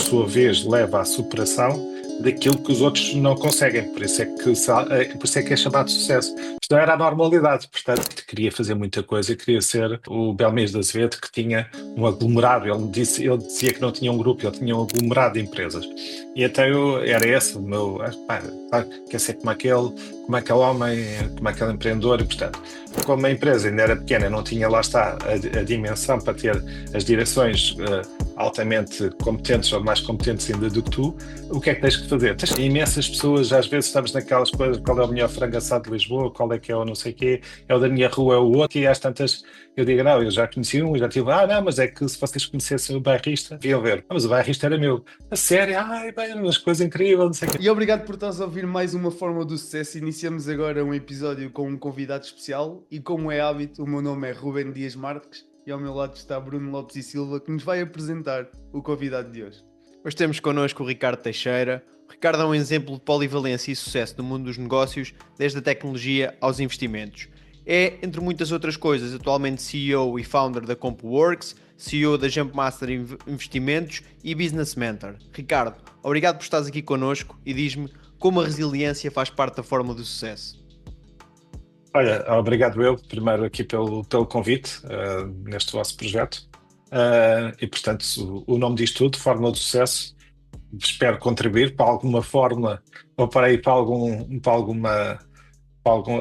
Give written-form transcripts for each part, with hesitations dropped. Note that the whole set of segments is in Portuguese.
sua vez, leva à superação daquilo que os outros não conseguem. Por isso é que é chamado sucesso. Isto não era a normalidade, portanto, queria fazer muita coisa, queria ser o Belmiro de Azevedo, que tinha um aglomerado. Ele dizia que não tinha um grupo, ele tinha um aglomerado de empresas. E até era esse o meu. Quer ser como aquele homem, como aquele empreendedor, e portanto, como a empresa ainda era pequena, não tinha, lá está, a dimensão para ter as direções altamente competentes ou mais competentes ainda do que tu. O que é que tens que fazer? Tens imensas pessoas, às vezes estamos naquelas coisas: qual é o melhor frango assado de Lisboa, qual é que é o não sei quê, é o da minha rua, é o outro, e às tantas eu digo: não, eu já conheci um, já tive, não, mas é que se vocês conhecessem o bairrista, deviam ver. Mas o bairrista era meu. A sério? Ai, bem, umas coisas incríveis, não sei o quê. E obrigado por estás a ouvir mais uma Fórmula do Sucesso. Iniciamos agora um episódio com um convidado especial e, como é hábito, o meu nome é Ruben Dias Marques e ao meu lado está Bruno Lopes e Silva, que nos vai apresentar o convidado de hoje. Hoje temos connosco o Ricardo Teixeira. O Ricardo é um exemplo de polivalência e sucesso no mundo dos negócios, desde a tecnologia aos investimentos. É, entre muitas outras coisas, atualmente CEO e founder da CompuWorks, CEO da Jumpmaster Investimentos e Business Mentor. Ricardo, obrigado por estares aqui connosco e diz-me como a resiliência faz parte da fórmula do sucesso. Olha, obrigado eu, primeiro aqui pelo convite neste vosso projeto. E portanto, o nome diz tudo, Fórmula do Sucesso. Espero contribuir para alguma fórmula ou para ir para algum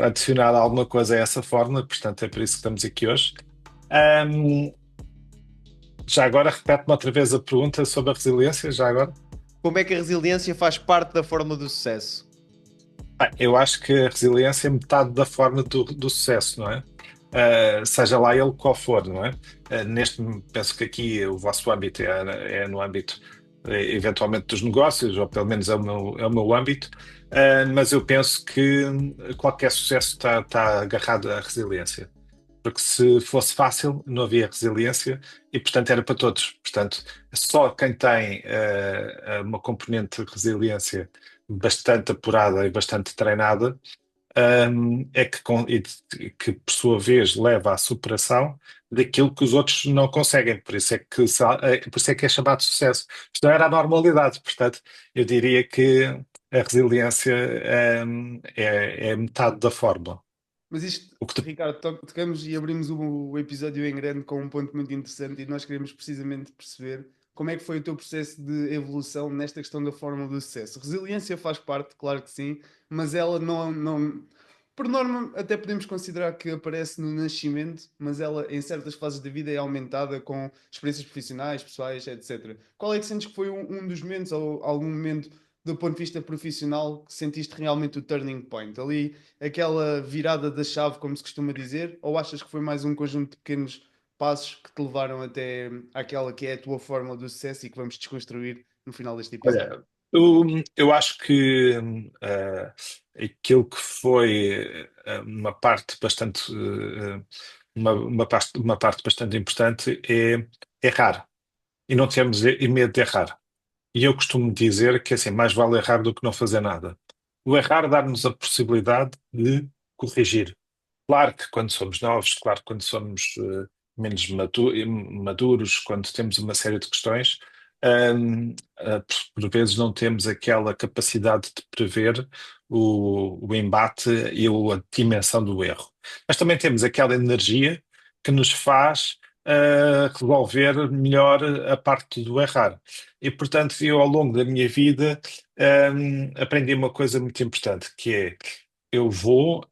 adicionar alguma coisa a essa fórmula, portanto é por isso que estamos aqui hoje. Ahm, Já agora, repete-me outra vez a pergunta sobre a resiliência, já agora. Como é que a resiliência faz parte da fórmula do sucesso? Eu acho que a resiliência é metade da forma do sucesso, não é? Seja lá ele qual for, não é? Penso que aqui o vosso âmbito é no âmbito, eventualmente, dos negócios, ou pelo menos é o meu âmbito. Mas eu penso que qualquer sucesso está agarrado à resiliência. Porque se fosse fácil, não havia resiliência e, portanto, era para todos. Portanto, só quem tem uma componente de resiliência bastante apurada e bastante treinada é que, por sua vez, leva à superação daquilo que os outros não conseguem. Por isso é que é chamado sucesso. Isto não era a normalidade. Portanto, eu diria que a resiliência é metade da fórmula. Mas isto, O que te Ricardo, tocamos e abrimos o episódio em grande com um ponto muito interessante e nós queremos precisamente perceber como é que foi o teu processo de evolução nesta questão da fórmula do sucesso. Resiliência faz parte, claro que sim, mas ela não, por norma, até podemos considerar que aparece no nascimento, mas ela em certas fases da vida é aumentada com experiências profissionais, pessoais, etc. Qual é que sentes que foi um dos momentos ou algum momento do ponto de vista profissional que sentiste realmente o turning point? Ali aquela virada da chave, como se costuma dizer, ou achas que foi mais um conjunto de pequenos passos que te levaram até àquela que é a tua fórmula do sucesso e que vamos desconstruir no final deste episódio? Olha, eu acho que aquilo que foi uma parte bastante uma parte bastante importante é errar e não termos medo de errar. E eu costumo dizer que assim, mais vale errar do que não fazer nada. O errar dá-nos a possibilidade de corrigir. Claro que quando somos novos, claro que quando somos menos maduros, quando temos uma série de questões, por vezes não temos aquela capacidade de prever o embate e a dimensão do erro. Mas também temos aquela energia que nos faz resolver melhor a parte do errar. E, portanto, eu ao longo da minha vida aprendi uma coisa muito importante, que é: eu vou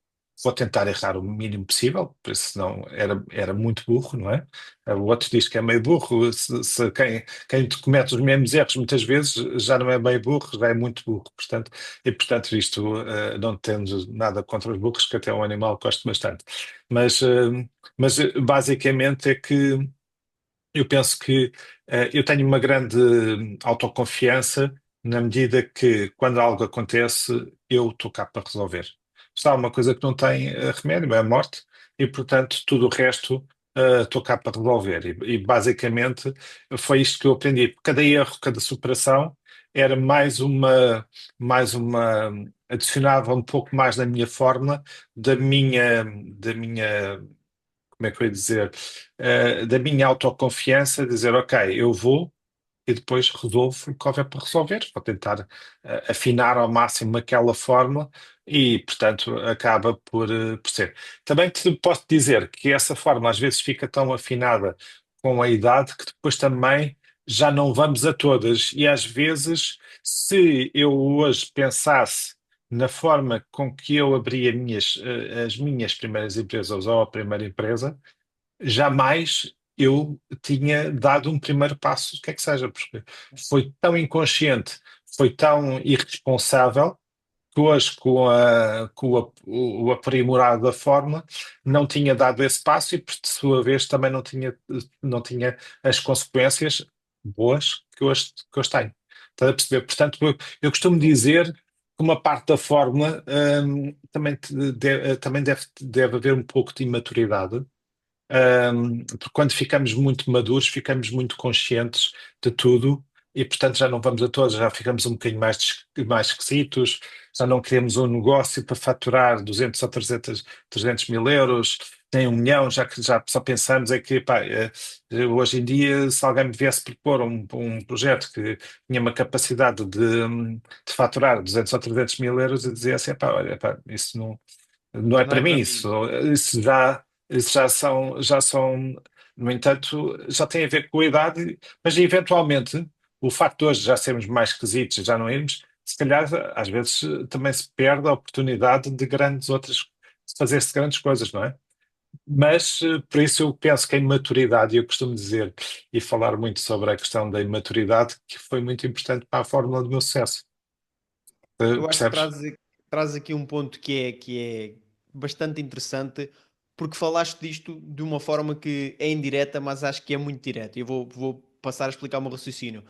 tentar errar o mínimo possível, porque senão era muito burro, não é? O outro diz que é meio burro. Se quem comete os mesmos erros muitas vezes já não é meio burro, já é muito burro. Portanto, isto não tendo nada contra os burros, que até é um animal que gosto bastante. Mas basicamente é que eu penso que eu tenho uma grande autoconfiança na medida que, quando algo acontece, eu estou cá para resolver. Se há uma coisa que não tem remédio, é a morte, e portanto tudo o resto estou cá para resolver. E basicamente foi isto que eu aprendi. Cada erro, cada superação era mais uma, adicionava um pouco mais na minha fórmula, da minha, como é que eu ia dizer, da minha autoconfiança, dizer: ok, eu vou, e depois resolvo o que houver para resolver, vou tentar afinar ao máximo aquela fórmula e, portanto, acaba por ser. Também te posso dizer que essa fórmula às vezes fica tão afinada com a idade que depois também já não vamos a todas. E às vezes, se eu hoje pensasse na forma com que eu abri as minhas primeiras empresas ou a primeira empresa, jamais eu tinha dado um primeiro passo, o que é que seja, porque foi tão inconsciente, foi tão irresponsável que hoje, com o aprimorado da forma, não tinha dado esse passo e, por sua vez, também não tinha as consequências boas que hoje tenho. Estás a perceber? Portanto, eu costumo dizer que uma parte da fórmula também deve haver um pouco de imaturidade, porque quando ficamos muito maduros, ficamos muito conscientes de tudo e, portanto, já não vamos a todos, já ficamos um bocadinho mais esquisitos, já não queremos um negócio para faturar 200 ou 300 mil euros, nem 1 milhão, já que já só pensamos é que, pá, hoje em dia, se alguém me viesse propor um projeto que tinha uma capacidade de faturar 200 ou 300 mil euros, eu dizia assim, pá, olha, pá, isso não é Não para é mim, para mim. isso já são, no entanto, já tem a ver com a idade, mas eventualmente o facto de hoje já sermos mais esquisitos, já não irmos, se calhar às vezes também se perde a oportunidade de fazer-se grandes coisas, não é? Mas por isso eu penso que a imaturidade, e eu costumo dizer e falar muito sobre a questão da imaturidade, que foi muito importante para a fórmula do meu sucesso. Eu acho que Percebes? traz aqui um ponto que é bastante interessante, porque falaste disto de uma forma que é indireta, mas acho que é muito direta. Eu vou passar a explicar o meu raciocínio.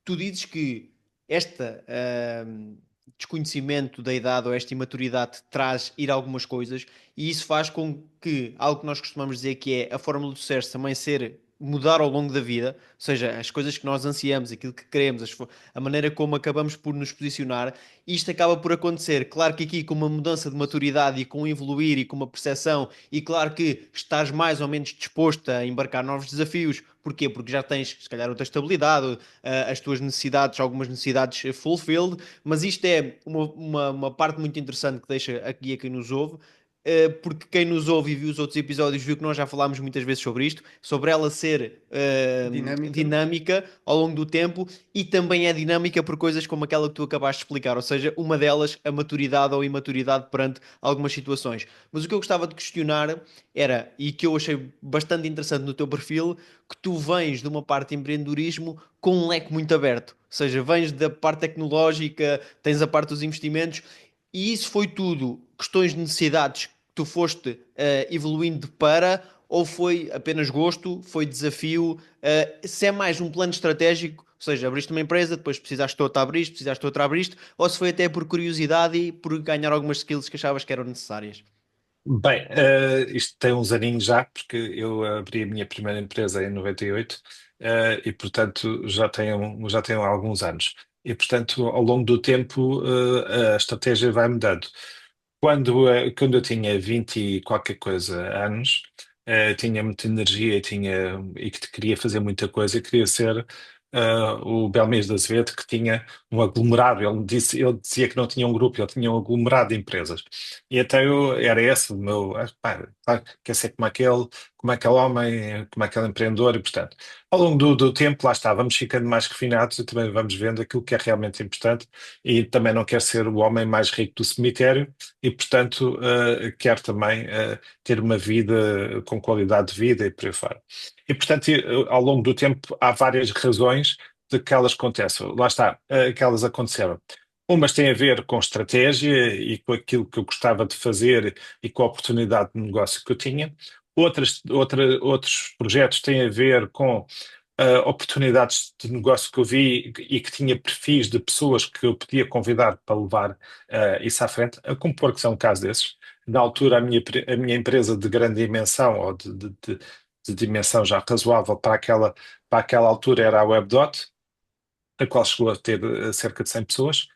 Tu dizes que este desconhecimento da idade ou esta imaturidade traz ir a algumas coisas e isso faz com que algo que nós costumamos dizer que é a fórmula do sucesso também ser mudar ao longo da vida, ou seja, as coisas que nós ansiamos, aquilo que queremos, a maneira como acabamos por nos posicionar, isto acaba por acontecer. Claro que aqui com uma mudança de maturidade e com um evoluir e com uma percepção, e claro que estás mais ou menos disposto a embarcar novos desafios. Porquê? Porque já tens, se calhar, outra estabilidade, as tuas necessidades, algumas necessidades fulfilled, mas isto é uma parte muito interessante que deixa aqui a quem nos ouve, porque quem nos ouve e viu os outros episódios viu que nós já falámos muitas vezes sobre isto, sobre ela ser Dinâmica. dinâmica ao longo do tempo e também é dinâmica por coisas como aquela que tu acabaste de explicar, ou seja, uma delas a maturidade ou imaturidade perante algumas situações. Mas o que eu gostava de questionar era, e que eu achei bastante interessante no teu perfil, que tu vens de uma parte de empreendedorismo com um leque muito aberto. Ou seja, vens da parte tecnológica, tens a parte dos investimentos, e isso foi tudo questões de necessidades que tu foste evoluindo para, ou foi apenas gosto, foi desafio? Se é mais um plano estratégico, ou seja, abriste uma empresa, depois precisaste de outra abriste, precisaste de outra abriste, ou se foi até por curiosidade e por ganhar algumas skills que achavas que eram necessárias? Bem, isto tem uns aninhos já, porque eu abri a minha primeira empresa em 98, e portanto já tenho alguns anos. E portanto, ao longo do tempo, a estratégia vai mudando. Quando eu tinha 20 e qualquer coisa anos, tinha muita energia e que queria fazer muita coisa, e queria ser o Belmiro de Azevedo, que tinha um aglomerado. Ele dizia que não tinha um grupo, ele tinha um aglomerado de empresas. E até era esse o meu, pá, quer ser como aquele homem, como aquele empreendedor, e portanto, ao longo do tempo, lá está, vamos ficando mais refinados e também vamos vendo aquilo que é realmente importante, e também não quer ser o homem mais rico do cemitério, e portanto, quer também ter uma vida com qualidade de vida e por aí fora. E portanto, ao longo do tempo, há várias razões de que elas aconteçam. Lá está, que elas aconteceram. Umas têm a ver com estratégia e com aquilo que eu gostava de fazer e com a oportunidade de negócio que eu tinha. Outros projetos têm a ver com oportunidades de negócio que eu vi e que tinha perfis de pessoas que eu podia convidar para levar isso à frente, a compor que são um caso desses. Na altura, a minha empresa de grande dimensão, ou de dimensão já razoável para aquela altura, era a WebDot, a qual chegou a ter cerca de 100 pessoas,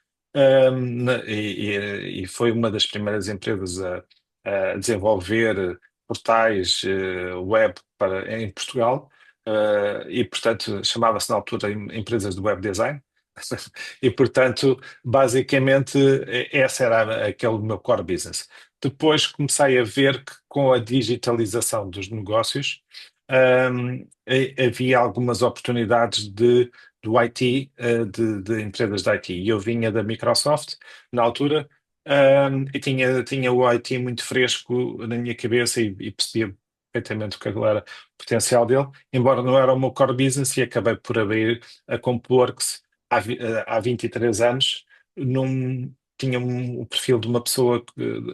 e foi uma das primeiras empresas a desenvolver portais web em Portugal. e, portanto, chamava-se na altura Empresas de Web Design. E, portanto, basicamente, essa era aquele meu core business. Depois comecei a ver que com a digitalização dos negócios, havia algumas oportunidades do IT, de empresas de IT. E eu vinha da Microsoft, na altura, e tinha o IT muito fresco na minha cabeça e percebia perfeitamente o que era o potencial dele, embora não era o meu core business, e acabei por abrir a Compworks há 23 anos. Tinha o perfil de uma pessoa,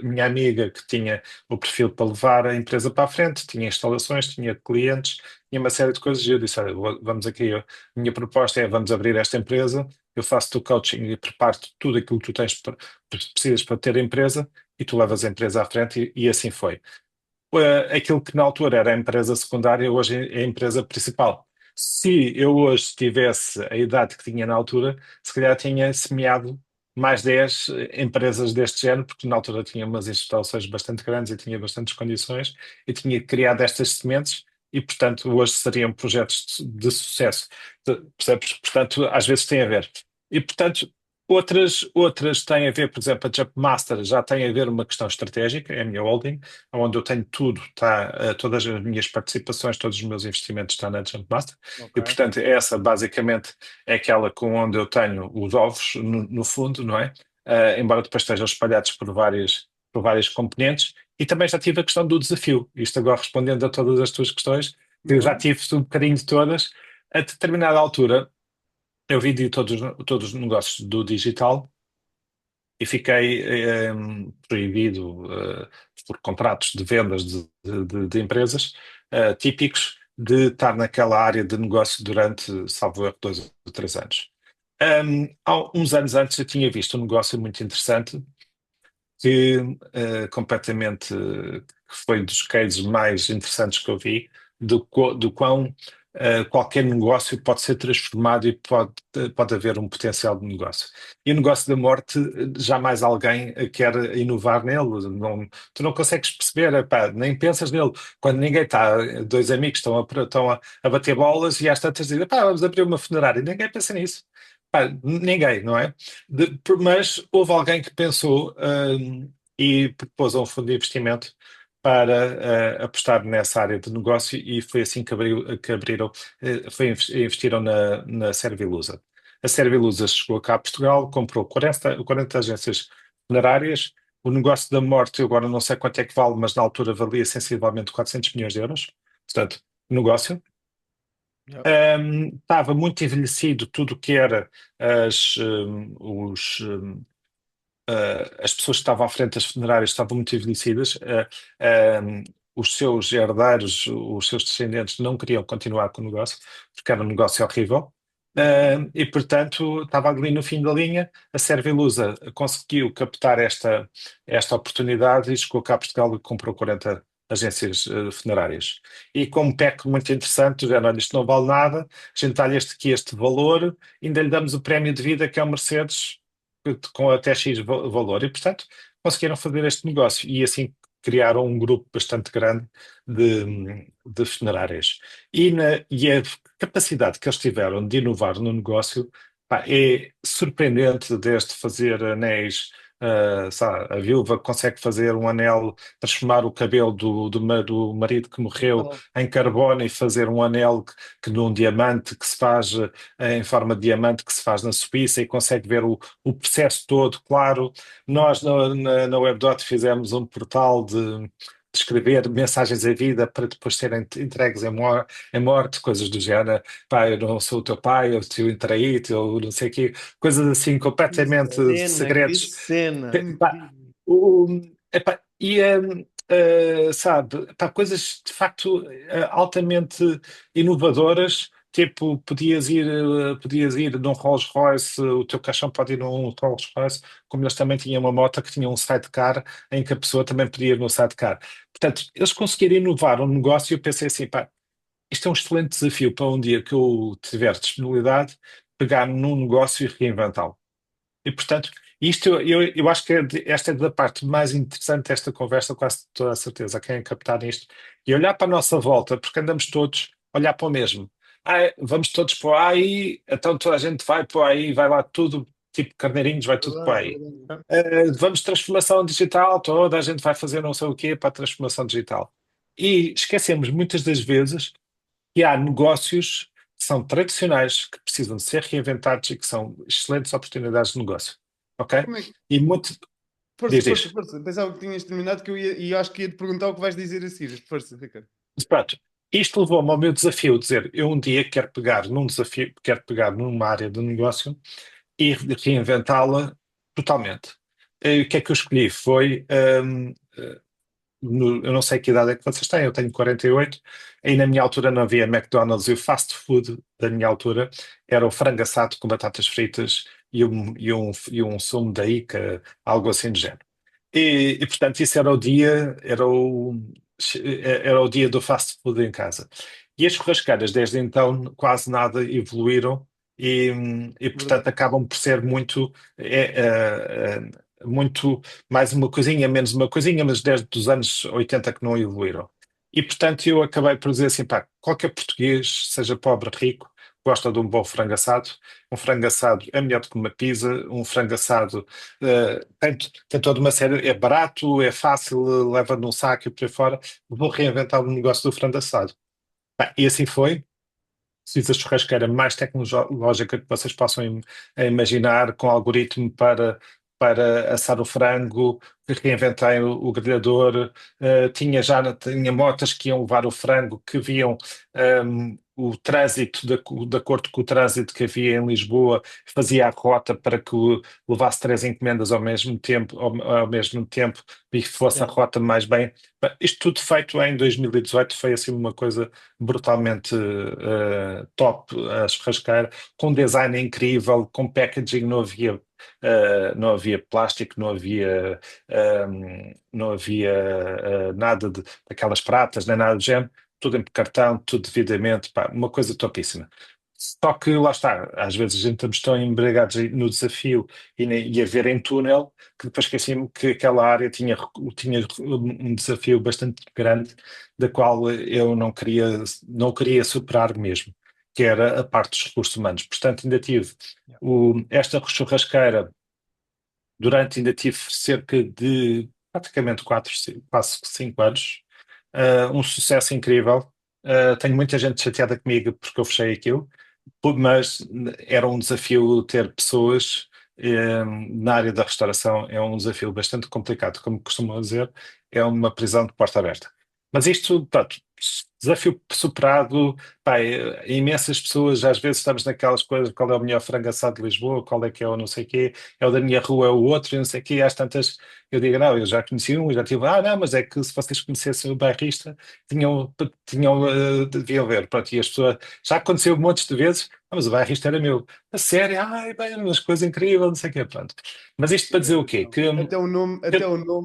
minha amiga, que tinha o perfil para levar a empresa para a frente, tinha instalações, tinha clientes, tinha uma série de coisas, e eu disse, olha, vamos aqui, a minha proposta é, vamos abrir esta empresa, eu faço-te o coaching e preparo-te tudo aquilo que tu precisas para ter a empresa, e tu levas a empresa à frente, e assim foi. Aquilo que na altura era a empresa secundária, hoje é a empresa principal. Se eu hoje tivesse a idade que tinha na altura, se calhar tinha semeado mais 10 empresas deste género, porque na altura tinha umas instalações bastante grandes e tinha bastantes condições, e tinha criado estas sementes, e portanto hoje seriam projetos de sucesso. Percebes? Portanto, às vezes tem a ver. E portanto, outras têm a ver, por exemplo, a Jumpmaster já tem a ver uma questão estratégica, é a minha holding, onde eu tenho tudo, todas as minhas participações, todos os meus investimentos estão na Jumpmaster. E, Ok. portanto, essa basicamente é aquela com onde eu tenho os ovos, no fundo, não é? Embora depois estejam espalhados por várias componentes. E também já tive a questão do desafio. Isto agora respondendo a todas as tuas questões, que eu já Uhum. tive um bocadinho de todas. A determinada altura, eu vendi todos os negócios do digital e fiquei proibido por contratos de vendas de empresas típicos de estar naquela área de negócio durante, salvo erro, 2 ou 3 anos. Há uns anos antes eu tinha visto um negócio muito interessante que completamente que foi dos cases mais interessantes que eu vi, do quão qualquer negócio pode ser transformado e pode haver um potencial de negócio. E o negócio da morte, jamais alguém quer inovar nele. Tu não consegues perceber, epá, nem pensas nele. Quando ninguém está, dois amigos estão a bater bolas e às tantas dizem, pá, vamos abrir uma funerária. Ninguém pensa nisso. Pá, ninguém, não é? Mas houve alguém que pensou, e propôs a um fundo de investimento para apostar nessa área de negócio, e foi assim que abriram, investiram na Servilusa. A Servilusa chegou cá a Portugal, comprou 40 agências funerárias. O negócio da morte, eu agora não sei quanto é que vale, mas na altura valia sensivelmente 400 milhões de euros. Portanto, negócio. Yep. Estava muito envelhecido tudo o que era as pessoas que estavam à frente das funerárias estavam muito envelhecidas. Os seus herdeiros, os seus descendentes não queriam continuar com o negócio, porque era um negócio horrível. E, portanto, estava ali no fim da linha. A Servilusa conseguiu captar esta oportunidade e chegou cá a Portugal e comprou 40 agências funerárias. E com um PEC muito interessante, dizendo, olha, isto não vale nada, a gente dá-lhe este valor, ainda lhe damos o prémio de vida, que é o Mercedes, com até X valor. E, portanto, conseguiram fazer este negócio. E assim criaram um grupo bastante grande de funerárias. E a capacidade que eles tiveram de inovar no negócio, pá, é surpreendente, desde fazer anéis. Sabe, a viúva consegue fazer um anel, transformar o cabelo do marido que morreu Brutal. em carbono e fazer um anel que num diamante que se faz em forma de diamante, que se faz na Suíça, e consegue ver o processo todo, claro. Nós na WebDot fizemos um portal de escrever mensagens à vida para depois serem entregues em morte, coisas do género. Pá, eu não sou o teu pai, eu te traí-te, eu não sei o quê, coisas assim Que completamente Cena, que segredos. cena. Pá, incrível. epá, e sabe, pá, coisas de facto altamente inovadoras. Tipo, podias ir num Rolls Royce, o teu caixão pode ir num Rolls Royce, como eles também tinham uma moto que tinha um sidecar, em que a pessoa também podia ir no sidecar. Portanto, eles conseguiram inovar um negócio, e eu pensei assim, pá, isto é um excelente desafio para um dia que eu tiver disponibilidade, pegar num negócio e reinventá-lo. E, portanto, isto eu acho que esta é da parte mais interessante desta conversa, quase toda a certeza, quem é captar nisto, e olhar para a nossa volta, porque andamos todos olhar para o mesmo. Vamos todos para o AI, então toda a gente vai para o AI, vai lá tudo, tipo carneirinhos, vai tudo para o Verdade, AI. verdade. Vamos transformação digital, toda a gente vai fazer não sei o quê para a transformação digital. E esquecemos muitas das vezes que há negócios que são tradicionais, que precisam de ser reinventados e que são excelentes oportunidades de negócio. Ok? Como é que... E muito. Força, Diz força, isto. força. Pensava que tinhas terminado que eu ia, e acho que ia te perguntar o que vais dizer a seguir. Força, Ricardo. Pronto. Isto levou-me ao meu desafio de dizer, eu um dia quero pegar num desafio, quero pegar numa área de negócio e reinventá-la totalmente. E o que é que eu escolhi? Foi, eu não sei que idade é que vocês têm, eu tenho 48, e na minha altura não havia McDonald's, e o fast food da minha altura era o frango assado com batatas fritas e um sumo da Ica, algo assim do género. Portanto, isso era o dia, era o dia do fast food em casa. E as churrasqueiras, desde então, quase nada evoluíram portanto, Verdade. acabam por ser muito mais uma coisinha, menos uma coisinha, mas desde os anos 80 que não evoluíram. E, portanto, eu acabei por dizer assim, pá, qualquer português, seja pobre, rico, gosta de um bom frango assado. Um frango assado é melhor do que uma pizza. Um frango assado tem toda uma série, é barato, é fácil, leva num saco e por aí fora. Vou reinventar o negócio do frango assado. Pá, e assim foi. Fiz a churrasqueira mais tecnológica que vocês possam imaginar, com algoritmo para assar o frango, reinventei o grelhador, tinha motas que iam levar o frango, que viam o trânsito, de acordo com o trânsito que havia em Lisboa, fazia a rota para que levasse 3 encomendas ao mesmo tempo, e que fosse a Yeah. rota mais bem. Isto tudo feito em 2018 foi assim uma coisa brutalmente top a churrasqueira, com design incrível, com packaging, não havia plástico, não havia nada daquelas pratas, nem nada do género, tudo em cartão, tudo devidamente, pá, uma coisa topíssima. Só que lá está, às vezes a gente estamos tão embriagados no desafio e a ver em túnel que depois esqueci-me que aquela área tinha um desafio bastante grande, da qual eu não queria superar mesmo, que era a parte dos recursos humanos. Portanto, ainda tive esta churrasqueira ainda tive cerca de praticamente 4, quase 5 anos. Um sucesso incrível. Tenho muita gente chateada comigo porque eu fechei aquilo, mas era um desafio ter pessoas na área da restauração, é um desafio bastante complicado, como costumam dizer, é uma prisão de porta aberta. Mas isto, pronto, desafio superado, pá, imensas pessoas, às vezes estamos naquelas coisas, qual é o melhor frango assado de Lisboa, qual é que é o não sei quê, é o da minha rua, é o outro, e não sei o quê, às tantas, eu digo, não, eu já conheci um, já tive, não, mas é que se vocês conhecessem o bairrista, deviam ver, pronto, e as pessoas, já aconteceu montes de vezes, mas o bairrista era meu. A sério, ai, bem, umas coisas incríveis, não sei o quê, pronto. Mas isto para dizer o quê? Até o nome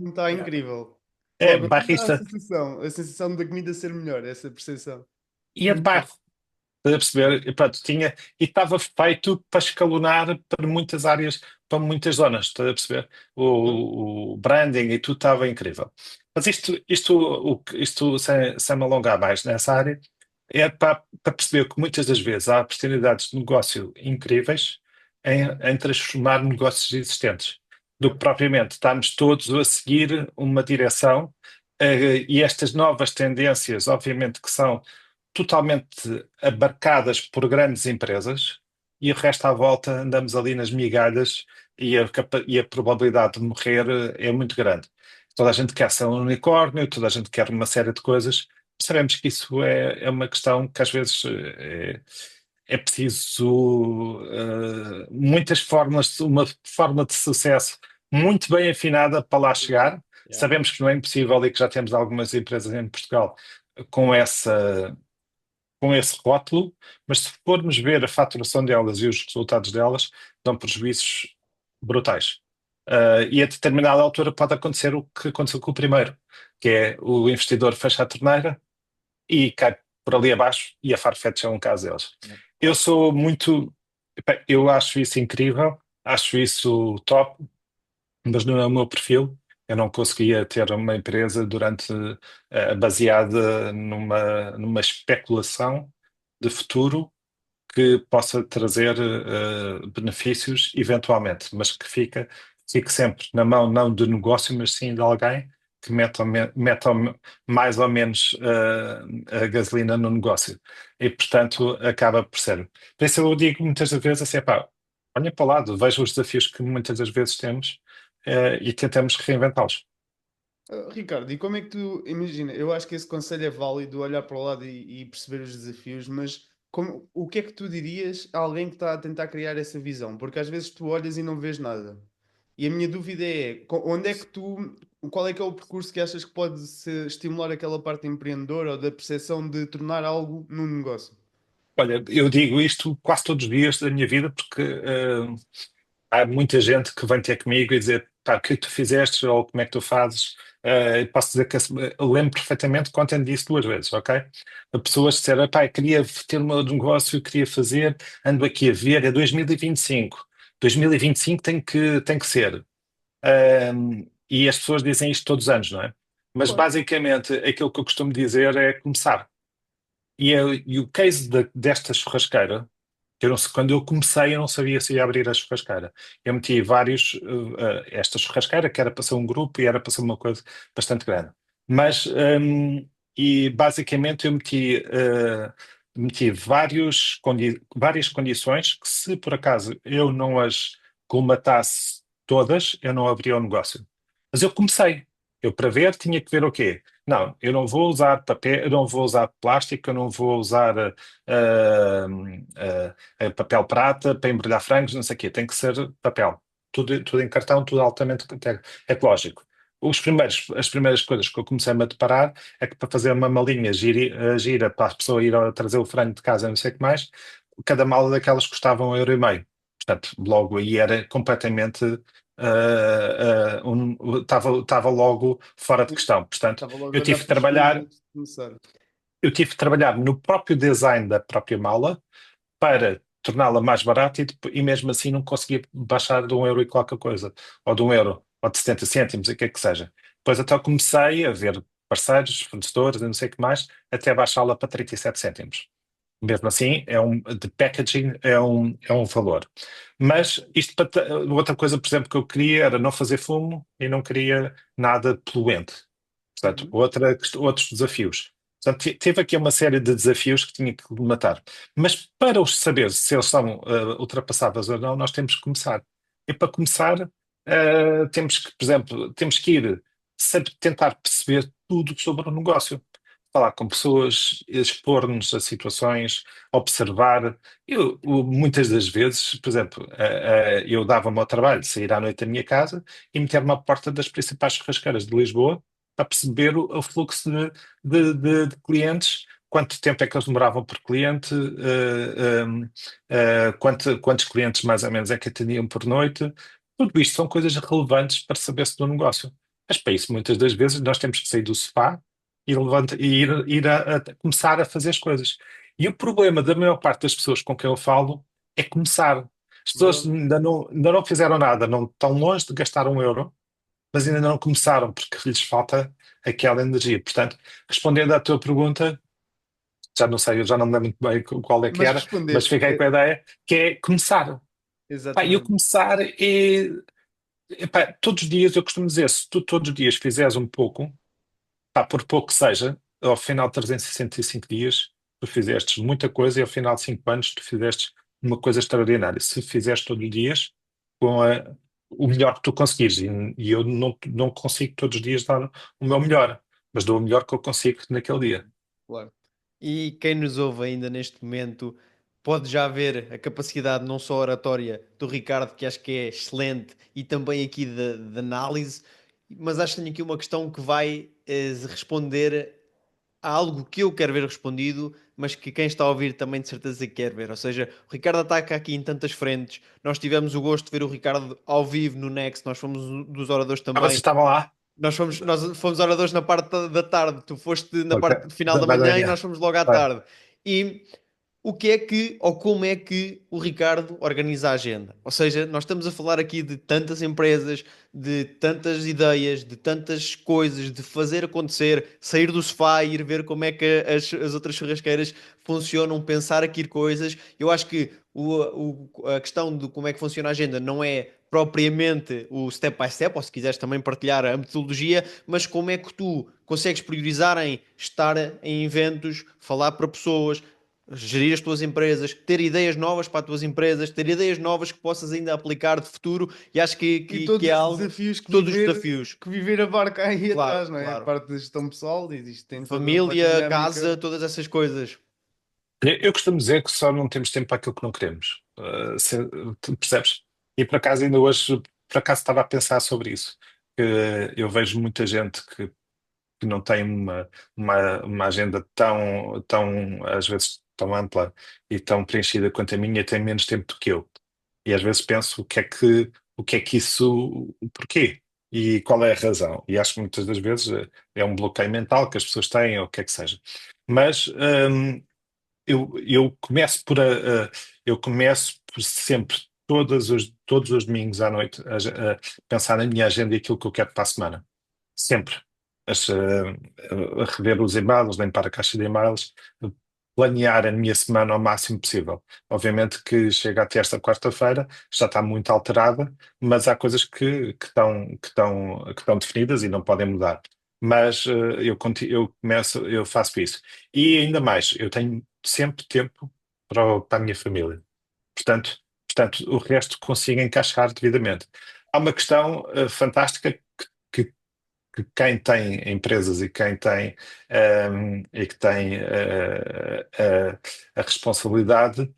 está incrível. É Logo, dá bairrista a sensação da comida ser melhor, essa percepção. e é de Muito bom. bairro, estás a perceber? E, pronto, e estava feito para escalonar para muitas áreas, para muitas zonas, estás a perceber? O branding e tudo estava incrível. Mas isto sem me alongar mais nessa área, é para perceber que muitas das vezes há oportunidades de negócio incríveis em transformar negócios existentes, do que propriamente estamos todos a seguir uma direção, e estas novas tendências, obviamente, que são totalmente abarcadas por grandes empresas, e o resto à volta andamos ali nas migalhas e a probabilidade de morrer é muito grande. Toda a gente quer ser um unicórnio, toda a gente quer uma série de coisas. Sabemos que isso é uma questão que às vezes é preciso muitas formas, uma forma de sucesso muito bem afinada para lá chegar. Yeah. Sabemos que não é impossível e que já temos algumas empresas em Portugal com esse rótulo, mas se formos ver a faturação delas e os resultados delas, dão prejuízos brutais. E a determinada altura pode acontecer o que aconteceu com o primeiro, que é o investidor fecha a torneira e cai por ali abaixo, e a Farfetch é um caso deles. Eu sou muito. Epá, eu acho isso incrível, acho isso top, mas não é o meu perfil. Eu não conseguia ter uma empresa baseada numa especulação de futuro que possa trazer benefícios eventualmente, mas que fique sempre na mão não de negócio, mas sim de alguém que meta mais ou menos a gasolina no negócio. E, portanto, acaba por ser. Por isso eu digo muitas das vezes assim, pá, olha para o lado, veja os desafios que muitas das vezes temos e tentamos reinventá-los. Ricardo, e como é que tu, imagina, eu acho que esse conselho é válido, olhar para o lado e perceber os desafios, mas o que é que tu dirias a alguém que está a tentar criar essa visão? Porque às vezes tu olhas e não vês nada. E a minha dúvida é, onde é que tu, qual é que é o percurso que achas que pode estimular aquela parte empreendedora ou da percepção de tornar algo num negócio? Olha, eu digo isto quase todos os dias da minha vida porque há muita gente que vem ter comigo e dizer, pá, o que é que tu fizeste ou como é que tu fazes? Eu posso dizer que eu lembro perfeitamente quando eu disse duas vezes, ok? A pessoas disseram, pá, eu queria ter o meu negócio, eu queria fazer, ando aqui a ver, é 2025. 2025 tem que ser. E as pessoas dizem isto todos os anos, não é? Mas Claro. basicamente aquilo que eu costumo dizer é começar. E o case desta churrasqueira, que eu não sei, quando eu comecei, eu não sabia se ia abrir a churrasqueira. Eu meti vários, esta churrasqueira, que era para ser um grupo e era para ser uma coisa bastante grande. Mas, e basicamente eu meti várias condições que, se por acaso eu não as colmatasse todas, eu não abria o negócio. Mas eu comecei. Eu, para ver, tinha que ver o quê? Não, eu não vou usar papel, eu não vou usar plástico, eu não vou usar papel prata para embrulhar frangos, não sei o quê, tem que ser papel. Tudo em cartão, tudo altamente ecológico. As primeiras coisas que eu comecei-me a deparar é que para fazer uma malinha gira para a pessoa ir trazer o frango de casa, não sei o que mais, cada mala daquelas custava 1,5 € Portanto, logo aí era completamente. Estava logo fora de questão. Portanto, Estava logo eu a dar tive de prejuízo trabalhar, antes de começar. eu tive de trabalhar no próprio design da própria mala para torná-la mais barata e mesmo assim não conseguia baixar de 1 € e qualquer coisa, ou de 1 € ou de 70 cêntimos, o que é que seja. Depois até comecei a ver parceiros, fornecedores e não sei o que mais, até baixá-la para 37 cêntimos. Mesmo assim, de packaging é um valor. Mas isto outra coisa, por exemplo, que eu queria era não fazer fumo e não queria nada poluente. Portanto, Uhum. outros desafios. Portanto, teve aqui uma série de desafios que tinha que matar. Mas para os saber se eles são ultrapassáveis ou não, nós temos que começar. E para começar, temos que, por exemplo, temos que ir sempre tentar perceber tudo sobre o negócio. Falar com pessoas, expor-nos a situações, observar. Muitas das vezes, por exemplo, eu dava-me ao trabalho de sair à noite da minha casa e meter-me à porta das principais churrasqueiras de Lisboa para perceber o fluxo de clientes, quanto tempo é que eles demoravam por cliente, quantos clientes mais ou menos é que atendiam por noite. Tudo isto são coisas relevantes para saber-se do negócio. Mas para isso, muitas das vezes, nós temos que sair do sofá e ir a começar a fazer as coisas. E o problema da maior parte das pessoas com quem eu falo é começar. As pessoas Verdade. ainda não fizeram nada, não estão longe de gastar 1 € mas ainda não começaram porque lhes falta aquela energia. Portanto, respondendo à tua pergunta, já não sei, eu já não me lembro muito bem qual é que Mas era, mas respondeste, fiquei com a ideia que é começar. Pá, e o exatamente. começar pá, todos os dias, eu costumo dizer, se tu todos os dias fizeres um pouco, pá, por pouco que seja, ao final de 365 dias, tu fizeste muita coisa e ao final de 5 anos tu fizeste uma coisa extraordinária. Se fizeres todos os dias, com o melhor que tu conseguires, e eu não consigo todos os dias dar o meu melhor, mas dou o melhor que eu consigo naquele dia. Claro. E quem nos ouve ainda neste momento pode já ver a capacidade não só oratória do Ricardo, que acho que é excelente, e também aqui de análise, mas acho que tenho aqui uma questão que vai responder a algo que eu quero ver respondido, mas que quem está a ouvir também de certeza que quer ver. Ou seja, o Ricardo ataca aqui em tantas frentes. Nós tivemos o gosto de ver o Ricardo ao vivo no Next, nós fomos dos oradores Ah, vocês também. estavam lá? Nós fomos oradores na parte da tarde, tu foste na Ok. parte final da Vai da manhã e manhã. nós fomos logo à Vai. tarde. E o que é que ou como é que o Ricardo organiza a agenda. Ou seja, nós estamos a falar aqui de tantas empresas, de tantas ideias, de tantas coisas, de fazer acontecer, sair do sofá e ir ver como é que as outras churrasqueiras funcionam, pensar aqui coisas. Eu acho que a questão de como é que funciona a agenda não é propriamente o step by step, ou se quiseres também partilhar a metodologia, mas como é que tu consegues priorizar em estar em eventos, falar para pessoas, gerir as tuas empresas, ter ideias novas para as tuas empresas, ter ideias novas que possas ainda aplicar de futuro, e acho E que todos é os algo, desafios todos os desafios, que viver abarca aí claro, atrás, não é? A claro. parte da gestão pessoal, existe, tem toda outra Família, casa, dinâmica. todas essas coisas. Eu costumo dizer que só não temos tempo para aquilo que não queremos. Tu percebes? E por acaso, ainda hoje, por acaso estava a pensar sobre isso. Que eu vejo muita gente que não tem uma agenda tão, às vezes, tão ampla e tão preenchida quanto a minha, tem menos tempo do que eu. E às vezes penso o que é que isso, porquê? E qual é a razão? E acho que muitas das vezes é um bloqueio mental que as pessoas têm, ou o que é que seja. Mas eu começo eu começo por sempre, todos os domingos à noite, a pensar na minha agenda e aquilo que eu quero para a semana. Sempre. A rever os e-mails, limpar a caixa de e-mails, planear a minha semana ao máximo possível. Obviamente que chega até esta quarta-feira, já está muito alterada, mas há coisas que estão definidas e não podem mudar. Mas eu faço isso. E ainda mais, eu tenho sempre tempo para a minha família. Portanto, portanto, o resto consigo encaixar devidamente. Há uma questão fantástica que, que quem tem empresas e quem tem e que tem a responsabilidade,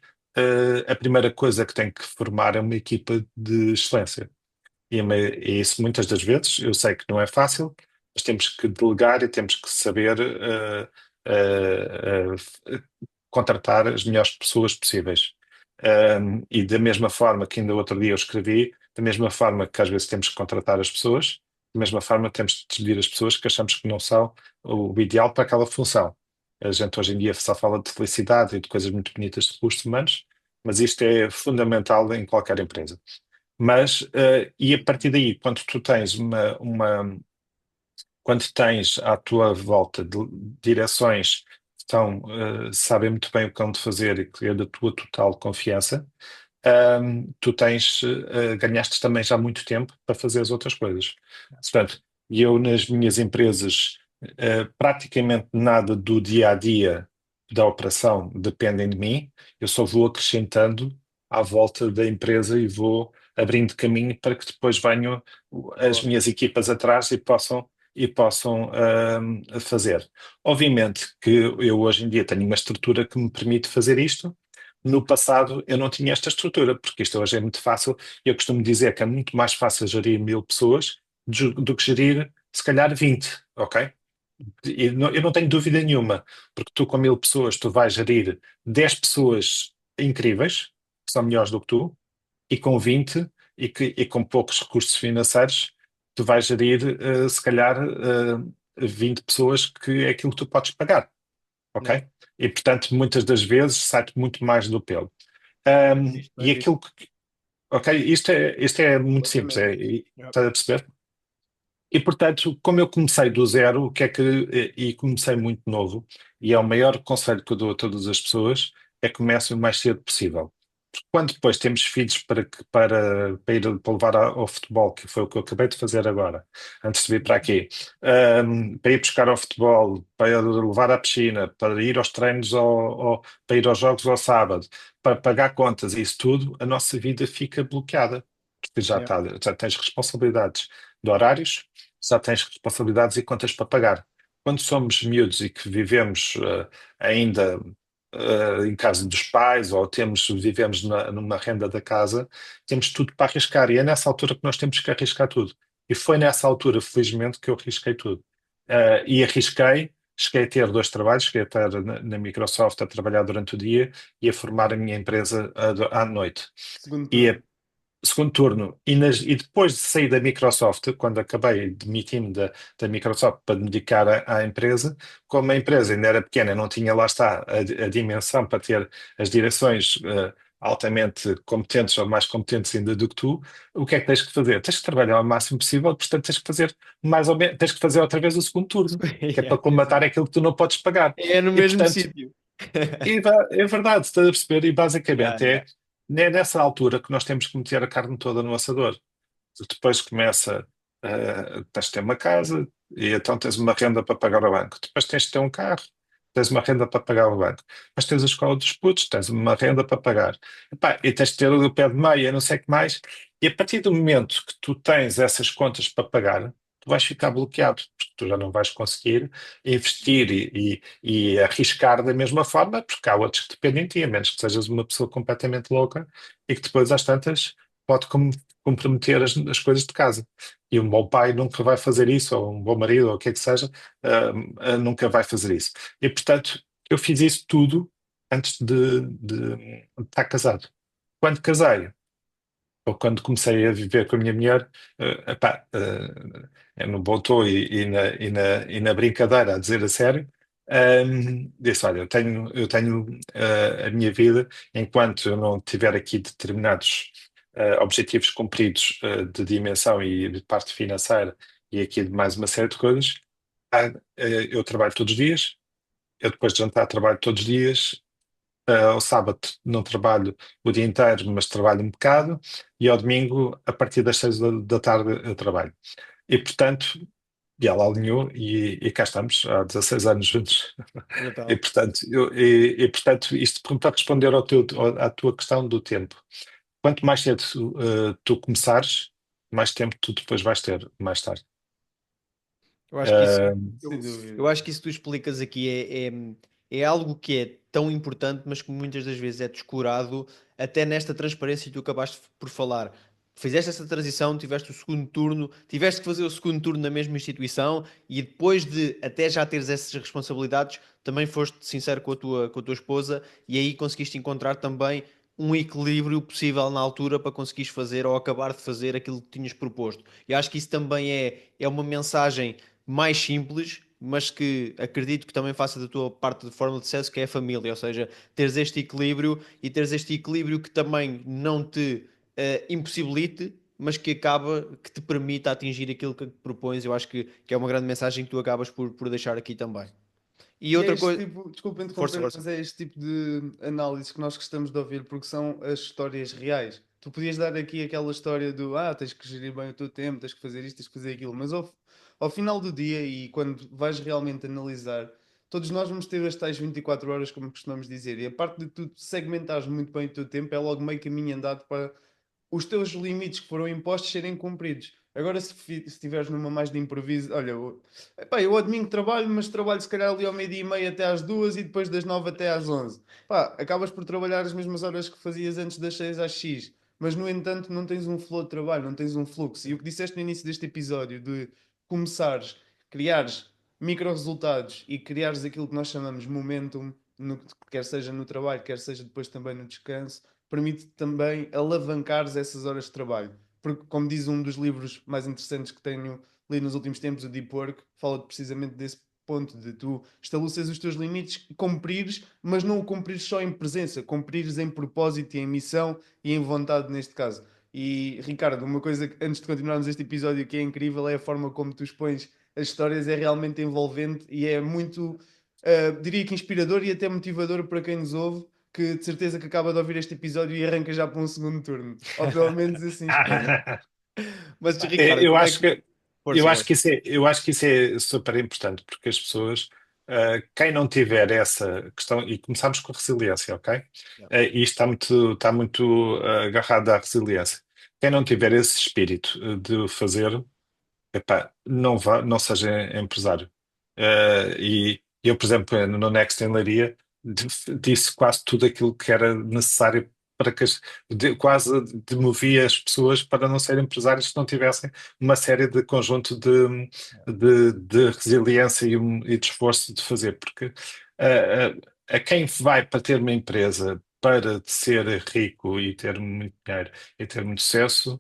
a primeira coisa que tem que formar é uma equipa de excelência. E isso muitas das vezes, eu sei que não é fácil, mas temos que delegar e temos que saber contratar as melhores pessoas possíveis. E da mesma forma que ainda outro dia eu escrevi, da mesma forma que às vezes temos que contratar as pessoas, da mesma forma temos de despedir as pessoas que achamos que não são o ideal para aquela função. A gente hoje em dia só fala de felicidade e de coisas muito bonitas de recursos humanos, mas isto é fundamental em qualquer empresa. Mas, e a partir daí, quando tens à tua volta direções que sabem muito bem o que hão de fazer e que é da tua total confiança, tu ganhaste também já muito tempo para fazer as outras coisas. Portanto, eu nas minhas empresas, praticamente nada do dia a dia da operação dependem de mim, eu só vou acrescentando à volta da empresa e vou abrindo caminho para que depois venham as Boa. minhas equipas atrás e possam fazer. Obviamente que eu hoje em dia tenho uma estrutura que me permite fazer isto. No passado eu não tinha esta estrutura, porque isto hoje é muito fácil. Eu costumo dizer que é muito mais fácil gerir 1.000 pessoas do que gerir, se calhar, 20, ok? Eu não tenho dúvida nenhuma, porque tu com 1.000 pessoas, tu vais gerir 10 pessoas incríveis, que são melhores do que tu, e com 20 e com poucos recursos financeiros, tu vais gerir, se calhar, 20 pessoas que é aquilo que tu podes pagar, Yeah. ok? E, portanto, muitas das vezes sai-te muito mais do pelo. Isto E é visto. aquilo que. Ok, isto é muito simples, Completamente. Yeah. estás a perceber? E, portanto, como eu comecei do zero, e comecei muito novo, e é o maior conselho que eu dou a todas as pessoas, é que comecem o mais cedo possível. Porque quando depois temos filhos para levar ao futebol, que foi o que eu acabei de fazer agora, antes de vir para aqui, para ir buscar ao futebol, para levar à piscina, para ir aos treinos, para ir aos jogos ao sábado, para pagar contas e isso tudo, a nossa vida fica bloqueada. Porque Yeah. já tens responsabilidades de horários, já tens responsabilidades e contas para pagar. Quando somos miúdos e que vivemos ainda em casa dos pais ou vivemos numa renda da casa, temos tudo para arriscar e é nessa altura que nós temos que arriscar tudo. E foi nessa altura, felizmente, que eu arrisquei tudo. E arrisquei, cheguei a ter 2 trabalhos, cheguei a estar na Microsoft a trabalhar durante o dia e a formar a minha empresa à noite. Segundo E turno. segundo turno, e depois de sair da Microsoft, quando acabei demiti-me da Microsoft para me dedicar à empresa, como a empresa ainda era pequena, não tinha lá está a dimensão para ter as direções altamente competentes ou mais competentes ainda do que tu, o que é que tens que fazer? Tens que trabalhar o máximo possível, portanto tens que fazer mais ou menos, tens que fazer outra vez o segundo turno, que é para Yeah. colmatar aquilo que tu não podes pagar. É no E mesmo portanto, sítio. é verdade, estás a perceber? E Yeah, basicamente yeah. é nessa altura que nós temos que meter a carne toda no assador. Depois começa, tens de ter uma casa e então tens uma renda para pagar ao banco. Depois tens de ter um carro, tens uma renda para pagar ao banco. Depois tens a escola dos putos, tens uma renda para pagar. Epá, e tens de ter o pé de meia, não sei o que mais. E a partir do momento que tu tens essas contas para pagar, tu vais ficar bloqueado, porque tu já não vais conseguir investir e arriscar da mesma forma, porque há outros que dependem de ti, a menos que sejas uma pessoa completamente louca e que depois, às tantas, pode comprometer as coisas de casa. E um bom pai nunca vai fazer isso, ou um bom marido, ou o que é que seja, nunca vai fazer isso. E, portanto, eu fiz isso tudo antes de estar casado. Quando casei, ou quando comecei a viver com a minha mulher, é no bom tom e na brincadeira, a dizer a sério, disse, olha, eu tenho a minha vida, enquanto eu não tiver aqui determinados objetivos cumpridos de dimensão e de parte financeira e aqui de mais uma série de coisas, eu trabalho todos os dias, eu depois de jantar trabalho todos os dias, ao sábado não trabalho o dia inteiro, mas trabalho um bocado, e ao domingo, a partir das 6 da tarde, eu trabalho. E, portanto, e ela alinhou e cá estamos, há 16 anos juntos. E, Brutal. portanto, portanto isto para responder à tua questão do tempo. Quanto mais cedo tu começares, mais tempo tu depois vais ter, mais tarde. Eu acho que isso, Uh, Sem eu, dúvida. eu acho que isso que tu explicas aqui é algo que é tão importante, mas que muitas das vezes é descurado até nesta transparência que tu acabaste por falar. Fizeste essa transição, tiveste o segundo turno, tiveste que fazer o segundo turno na mesma instituição e depois de até já teres essas responsabilidades, também foste sincero com a tua esposa e aí conseguiste encontrar também um equilíbrio possível na altura para conseguires fazer ou acabar de fazer aquilo que tinhas proposto. E acho que isso também é uma mensagem mais simples, mas que acredito que também faça da tua parte de forma de sucesso, que é a família, ou seja, teres este equilíbrio e teres este equilíbrio que também não te impossibilite, mas que acaba, que te permita atingir aquilo que propões. Eu acho que é uma grande mensagem que tu acabas por deixar aqui também. E E é outra este coisa, tipo, desculpa força, interromper, força. mas é este tipo de análise que nós gostamos de ouvir porque são as histórias reais. Tu podias dar aqui aquela história do tens que gerir bem o teu tempo, tens que fazer isto, tens que fazer aquilo, mas ao final do dia e quando vais realmente analisar, todos nós vamos ter as tais 24 horas, como costumamos dizer, e a parte de tu segmentares muito bem o teu tempo é logo meio caminho andado para os teus limites que foram impostos serem cumpridos. Agora, se estiveres numa mais de improviso, olha, eu ao domingo trabalho, mas trabalho se calhar ali ao meio-dia e meia até às 2 e depois das 9 até às 11. Pá, acabas por trabalhar as mesmas horas que fazias antes das 6 às X, mas no entanto não tens um flow de trabalho, não tens um fluxo. E o que disseste no início deste episódio de começares, criares micro resultados e criares aquilo que nós chamamos momentum, quer seja no trabalho, quer seja depois também no descanso permite também alavancares essas horas de trabalho. Porque, como diz um dos livros mais interessantes que tenho lido nos últimos tempos, o Deep Work, fala precisamente desse ponto de tu estabeleces os teus limites, cumprires, mas não o cumprires só em presença, cumprires em propósito e em missão e em vontade neste caso. E Ricardo, uma coisa que antes de continuarmos este episódio que é incrível é a forma como tu expões as histórias, é realmente envolvente e é muito, diria que inspirador e até motivador para quem nos ouve que de certeza que acaba de ouvir este episódio e arranca já para um segundo turno. Ou pelo menos assim espero. Mas Ricardo, eu como é acho que. que Força, força. eu acho que isso é super importante, porque as pessoas, quem não tiver essa questão, e começamos com a resiliência, ok? Yeah. E isto está muito agarrado à resiliência. Quem não tiver esse espírito de fazer, epá, não seja empresário. E eu, por exemplo, no Next em Leiria, disse quase tudo aquilo que era necessário para que quase demovia as pessoas para não serem empresários se não tivessem uma série de conjunto de resiliência e de esforço de fazer, porque a quem vai para ter uma empresa para ser rico e ter muito dinheiro e ter muito sucesso,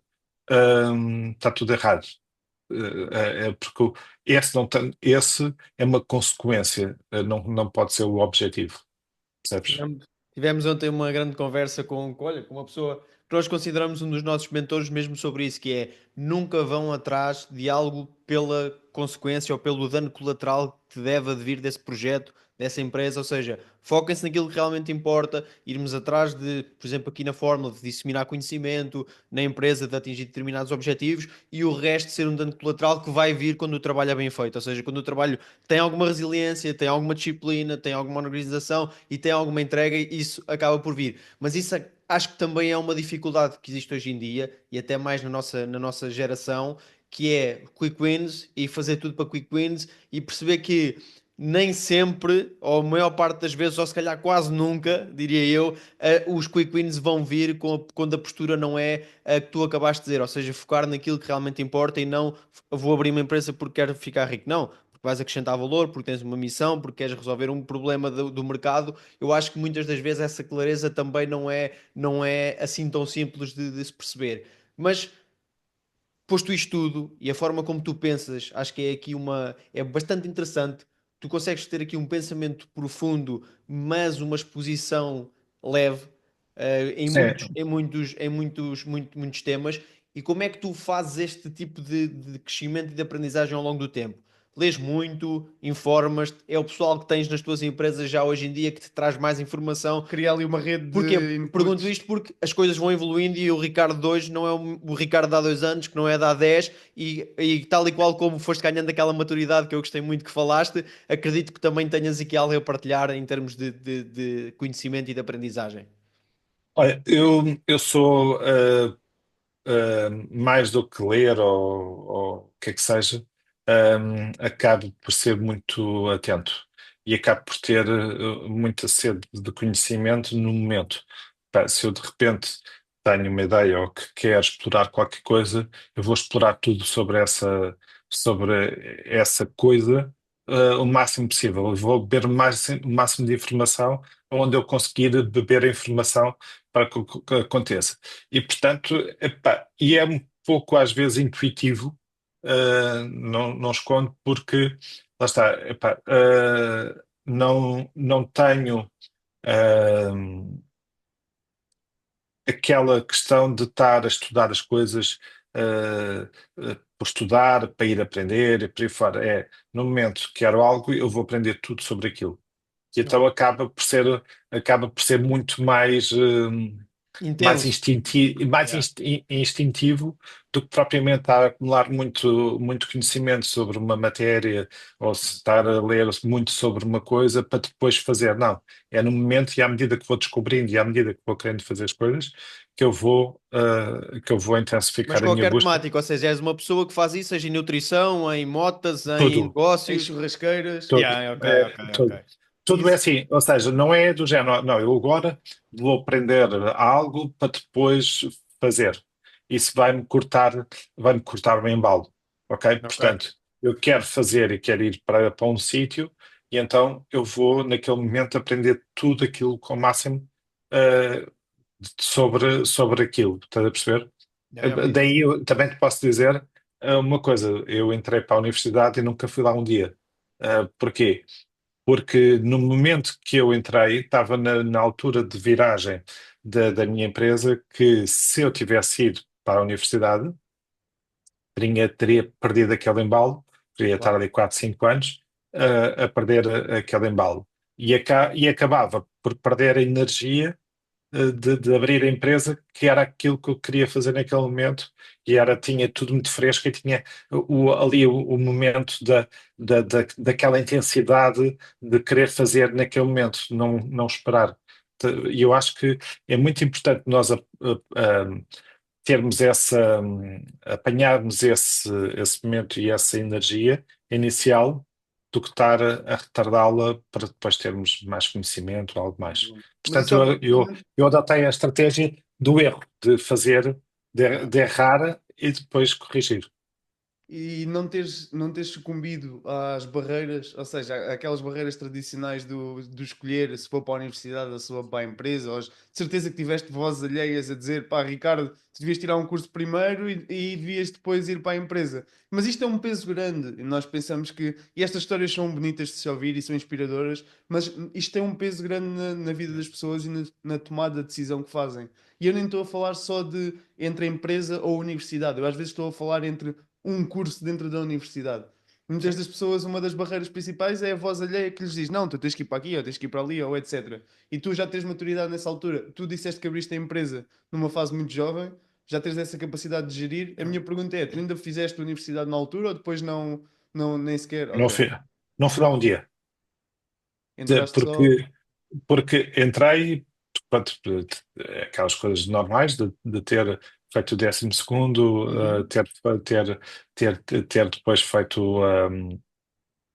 está tudo errado. Porque esse é uma consequência, não pode ser o objetivo, percebes? Tivemos ontem uma grande conversa olha, com uma pessoa que nós consideramos um dos nossos mentores mesmo sobre isso, que é nunca vão atrás de algo pela consequência ou pelo dano colateral que deve advir desse projeto, dessa empresa, ou seja, foquem-se naquilo que realmente importa, irmos atrás de, por exemplo, aqui na Fórmula, de disseminar conhecimento, na empresa de atingir determinados objetivos e o resto ser um dano colateral que vai vir quando o trabalho é bem feito, ou seja, quando o trabalho tem alguma resiliência, tem alguma disciplina, tem alguma organização e tem alguma entrega, isso acaba por vir. Mas isso acho que também é uma dificuldade que existe hoje em dia e até mais na nossa geração, que é quick wins e fazer tudo para quick wins e perceber que nem sempre, ou a maior parte das vezes, ou se calhar quase nunca, diria eu, os quick wins vão vir quando a postura não é a que tu acabaste de dizer, ou seja, focar naquilo que realmente importa e não vou abrir uma empresa porque quero ficar rico. Não, porque vais acrescentar valor, porque tens uma missão, porque queres resolver um problema do mercado. Eu acho que muitas das vezes essa clareza também não é assim tão simples de se perceber. Mas posto isto tudo e a forma como tu pensas, acho que é aqui é bastante interessante. Tu consegues ter aqui um pensamento profundo, mas uma exposição leve, em muitos, Sim. em muitos, em muitos, muitos temas. E como é que tu fazes este tipo de crescimento e de aprendizagem ao longo do tempo? Lês muito, informas-te, é o pessoal que tens nas tuas empresas já hoje em dia que te traz mais informação. Criar ali uma rede Porquê? de Pergunto inputs. isto porque as coisas vão evoluindo e o Ricardo de hoje não é o Ricardo de há 2 anos, que não é de há 10, e tal e qual como foste ganhando aquela maturidade que eu gostei muito que falaste, acredito que também tenhas aqui algo a partilhar em termos de conhecimento e de aprendizagem. Olha, eu sou mais do que ler ou o que é que seja, acabo por ser muito atento e acabo por ter muita sede de conhecimento no momento. Pá, se eu de repente tenho uma ideia ou que quero explorar qualquer coisa, eu vou explorar tudo sobre essa coisa, o máximo possível. Eu vou beber o máximo de informação onde eu conseguir beber a informação para que aconteça. E, portanto, epá, e é um pouco às vezes intuitivo, não escondo, porque lá está, epá, não tenho ah, aquela questão de estar a estudar as coisas por estudar, para ir aprender, e por aí fora. No momento que quero algo, eu vou aprender tudo sobre aquilo. E então acaba por ser muito mais Intenso. instintivo, Yeah. instintivo do que propriamente estar a acumular muito conhecimento sobre uma matéria ou se estar a ler muito sobre uma coisa para depois fazer. Não, é no momento e à medida que vou descobrindo e à medida que vou querendo fazer as coisas que eu vou Mas intensificar a minha qualquer busca. temática, ou seja, és uma pessoa que faz isso, seja em nutrição, em motas, em Tudo, Em negócios. churrasqueiras. tudo, Yeah, ok, ok, tudo. ok. Tudo é Isso, assim, ou seja, não é do género, não, eu agora vou aprender algo para depois fazer. Isso vai-me cortar o embalo, ok? Ok. Portanto, eu quero fazer e quero ir para um sítio e então eu vou naquele momento aprender tudo aquilo com o máximo eh, sobre aquilo, estás a perceber? Yeah, yeah. Daí eu também te posso dizer uma coisa, eu entrei para a universidade e nunca fui lá um dia. Porquê? Porque no momento que eu entrei, estava na altura de viragem da minha empresa, que se eu tivesse ido para a universidade, teria perdido aquele embalo, teria estar Claro. ali 4 5 anos a perder aquele embalo. E acabava por perder a energia de abrir a empresa, que era aquilo que eu queria fazer naquele momento, tinha tudo muito fresco e tinha ali o momento daquela intensidade de querer fazer naquele momento, não esperar. E eu acho que é muito importante nós termos apanharmos esse momento e essa energia inicial do que estar a retardá-la para depois termos mais conhecimento ou algo mais. mas Portanto, isso é eu adotei a estratégia do erro, de fazer, de errar e depois corrigir. e não teres sucumbido às barreiras, ou seja, aquelas barreiras tradicionais do escolher se for para a universidade ou se for para a empresa, ou de certeza que tiveste vozes alheias a dizer, pá, Ricardo, tu devias tirar um curso primeiro e devias depois ir para a empresa. Mas isto é um peso grande, e nós pensamos que, e estas histórias são bonitas de se ouvir e são inspiradoras, mas isto tem um peso grande na vida das pessoas e na tomada de decisão que fazem. E eu nem estou a falar só de entre a empresa ou a universidade, eu às vezes estou a falar entre um curso dentro da universidade. Muitas Sim. das pessoas, uma das barreiras principais é a voz alheia que lhes diz: não, tu tens que ir para aqui, ou tens que ir para ali, ou etc. E tu já tens maturidade nessa altura. Tu disseste que abriste a empresa numa fase muito jovem, já tens essa capacidade de gerir. A minha pergunta é: tu ainda fizeste universidade na altura ou depois nem sequer? Não, Ok. não foi lá um dia. Entraste só. Porque entrei, pronto, aquelas coisas normais de ter feito o 12º, Uhum, ter depois feito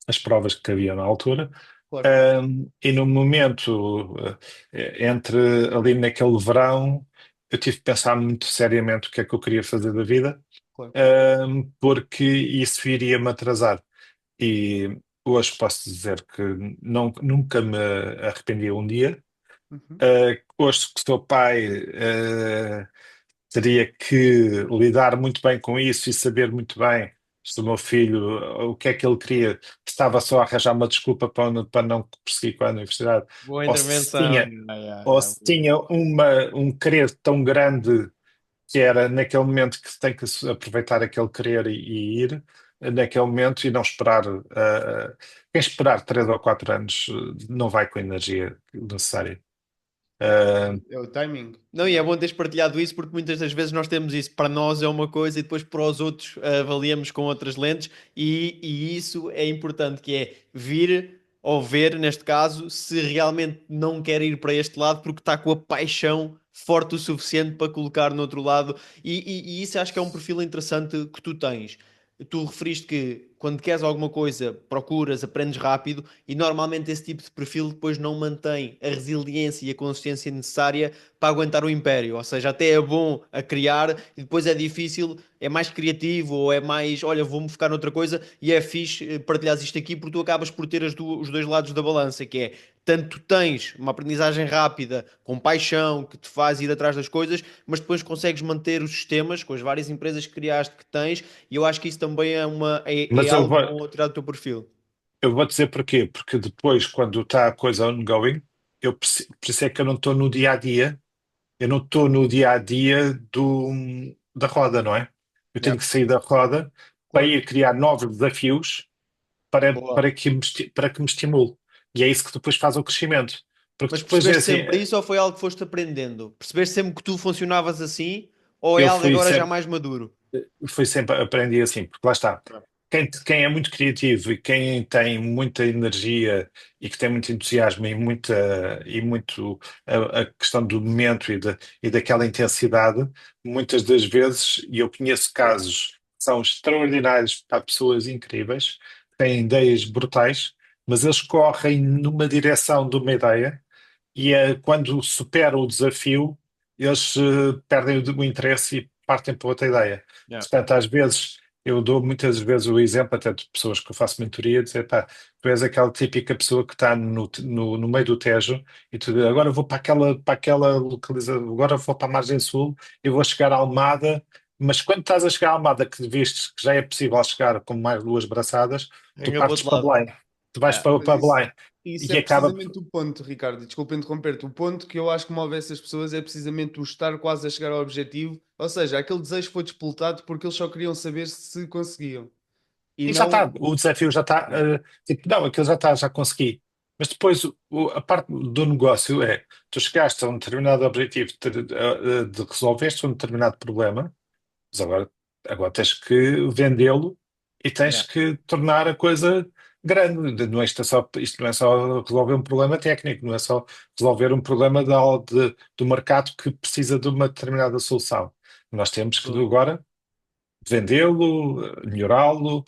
as provas que havia na altura. claro, E no momento, entre ali naquele verão, eu tive que pensar muito seriamente o que é que eu queria fazer da vida, claro. porque isso iria-me atrasar. E hoje posso dizer que nunca me arrependi um dia. Uhum. Hoje que sou pai, teria que lidar muito bem com isso e saber muito bem se o meu filho, o que é que ele queria, se estava só a arranjar uma desculpa para não prosseguir com a universidade, Boa ou se intervenção. tinha, ou se tinha um querer tão grande que era naquele momento que tem que aproveitar aquele querer e ir naquele momento e não esperar. Quem esperar 3 ou 4 anos não vai com a energia necessária. Uh, É o timing. Não, e é bom teres partilhado isso porque muitas das vezes nós temos isso para nós é uma coisa e depois para os outros avaliamos com outras lentes e isso é importante, que é vir ou ver, neste caso, se realmente não quer ir para este lado porque está com a paixão forte o suficiente para colocar no outro lado e isso acho que é um perfil interessante que tu tens. Tu referiste que quando queres alguma coisa procuras, aprendes rápido e normalmente esse tipo de perfil depois não mantém a resiliência e a consistência necessária para aguentar o império. Ou seja, até é bom a criar e depois é difícil, é mais criativo ou é mais, olha, vou-me focar noutra coisa e é fixe partilhares isto aqui porque tu acabas por ter os dois lados da balança, que é tanto tens uma aprendizagem rápida, com paixão, que te faz ir atrás das coisas, mas depois consegues manter os sistemas com as várias empresas que criaste que tens, e eu acho que isso também é mas eu algo vou, bom a tirar do teu perfil. eu vou dizer porquê. Porque depois, quando está a coisa ongoing, por isso é que eu não estou no dia a dia, eu não estou no dia a dia da roda, não é? Eu tenho Yeah, que sair da roda para claro. ir criar novos desafios Boa. para que me estimule. E é isso que depois faz o crescimento. Porque Mas depois é percebeste assim, sempre isso ou foi algo que foste aprendendo? Percebeste sempre que tu funcionavas assim ou é eu algo fui agora já sempre, mais maduro? fui sempre aprendi assim, porque lá está. Quem é muito criativo e quem tem muita energia e que tem muito entusiasmo e muito a questão do momento e daquela intensidade, muitas das vezes, e eu conheço casos que são extraordinários para pessoas incríveis, que têm ideias brutais, mas eles correm numa direção de uma ideia e quando superam o desafio, eles perdem o interesse e partem para outra ideia. Yeah. Portanto, às vezes, eu dou muitas vezes o exemplo, até de pessoas que eu faço mentoria, dizer, pá, tu és aquela típica pessoa que está no meio do Tejo e tu dizes, agora vou para aquela localização, agora vou para a margem sul e vou chegar a Almada, mas quando estás a chegar a Almada, que vistes que já é possível chegar com mais 2 braçadas, tu Ganha para o partes outro para lado. Belém, tu vais Yeah. Mas para isso, Belém isso e é acaba. precisamente o ponto, Ricardo. Desculpa interromper-te. O ponto que eu acho que move essas pessoas é precisamente o estar quase a chegar ao objetivo. Ou seja, aquele desejo foi despoltado porque eles só queriam saber se conseguiam. E E já não. está, o desafio já está, tipo, não, aquilo já está, já consegui. Mas depois a parte do negócio é, tu chegaste a um determinado objetivo de resolveste um determinado problema, mas agora tens que vendê-lo e tens Yeah. que tornar a coisa grande. Não é isto não é só resolver um problema técnico, não é só resolver um problema do mercado que precisa de uma determinada solução. Nós temos que Boa. agora vendê-lo, melhorá-lo,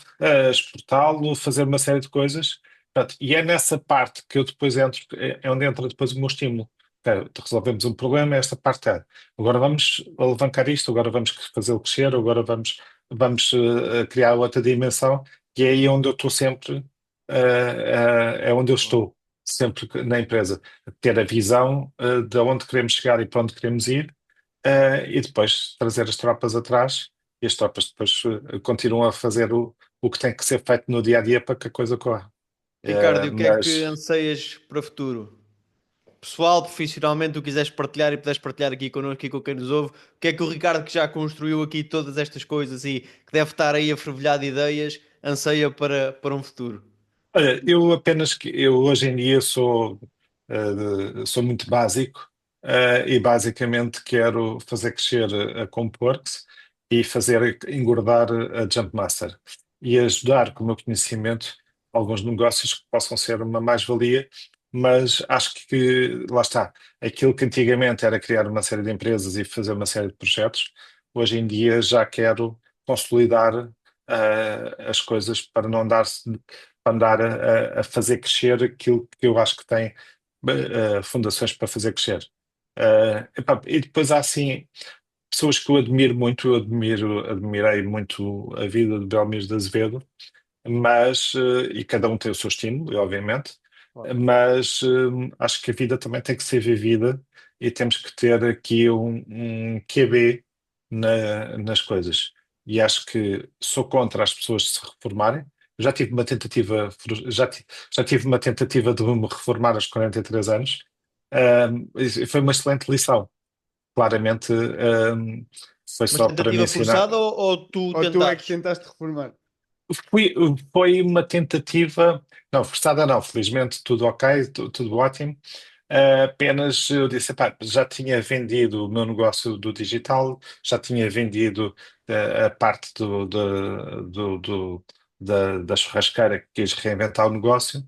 exportá-lo, fazer uma série de coisas. Pronto, e é nessa parte que eu depois entro, é onde entra depois o meu estímulo. Ok, resolvemos um problema, esta parte é. Agora vamos alavancar isto, agora vamos fazê-lo crescer, agora vamos vamos criar outra dimensão, e é aí onde eu estou sempre, é onde eu estou, sempre na empresa, ter a visão de onde queremos chegar e para onde queremos ir, e depois trazer as tropas atrás, e as tropas depois continuam a fazer o que tem que ser feito no dia a dia para que a coisa corra. Ricardo, e o que é que Mas anseias para o futuro? Pessoal, profissionalmente, tu quiseres partilhar e puderes partilhar aqui connosco e com quem nos ouve, o que é que o Ricardo, que já construiu aqui todas estas coisas e que deve estar aí a fervilhar de ideias, anseia para um futuro? olha, eu hoje em dia sou muito básico, e basicamente quero fazer crescer a Compworks e fazer engordar a Jumpmaster e ajudar com o meu conhecimento alguns negócios que possam ser uma mais-valia, mas acho que lá está, aquilo que antigamente era criar uma série de empresas e fazer uma série de projetos, hoje em dia já quero consolidar as coisas para não andar a fazer crescer aquilo que eu acho que tem fundações para fazer crescer. Epá, e depois há assim pessoas que eu admiro muito, admirei muito a vida de Belmiro de Azevedo, mas, e cada um tem o seu estímulo, obviamente, Claro. mas acho que a vida também tem que ser vivida e temos que ter aqui um QB nas coisas. E acho que sou contra as pessoas se reformarem. Já tive uma tentativa, já tive uma tentativa de me reformar aos 43 anos. E foi uma excelente lição. Claramente, foi Mas só para me tentativa ensinar. forçada ou tu Ou tu é que tentares? tentaste reformar? Fui- Foi uma tentativa, não, forçada não, felizmente tudo ok, tudo ótimo. Apenas eu disse, epá, já tinha vendido o meu negócio do digital, já tinha vendido a parte da churrasqueira que quis reinventar o negócio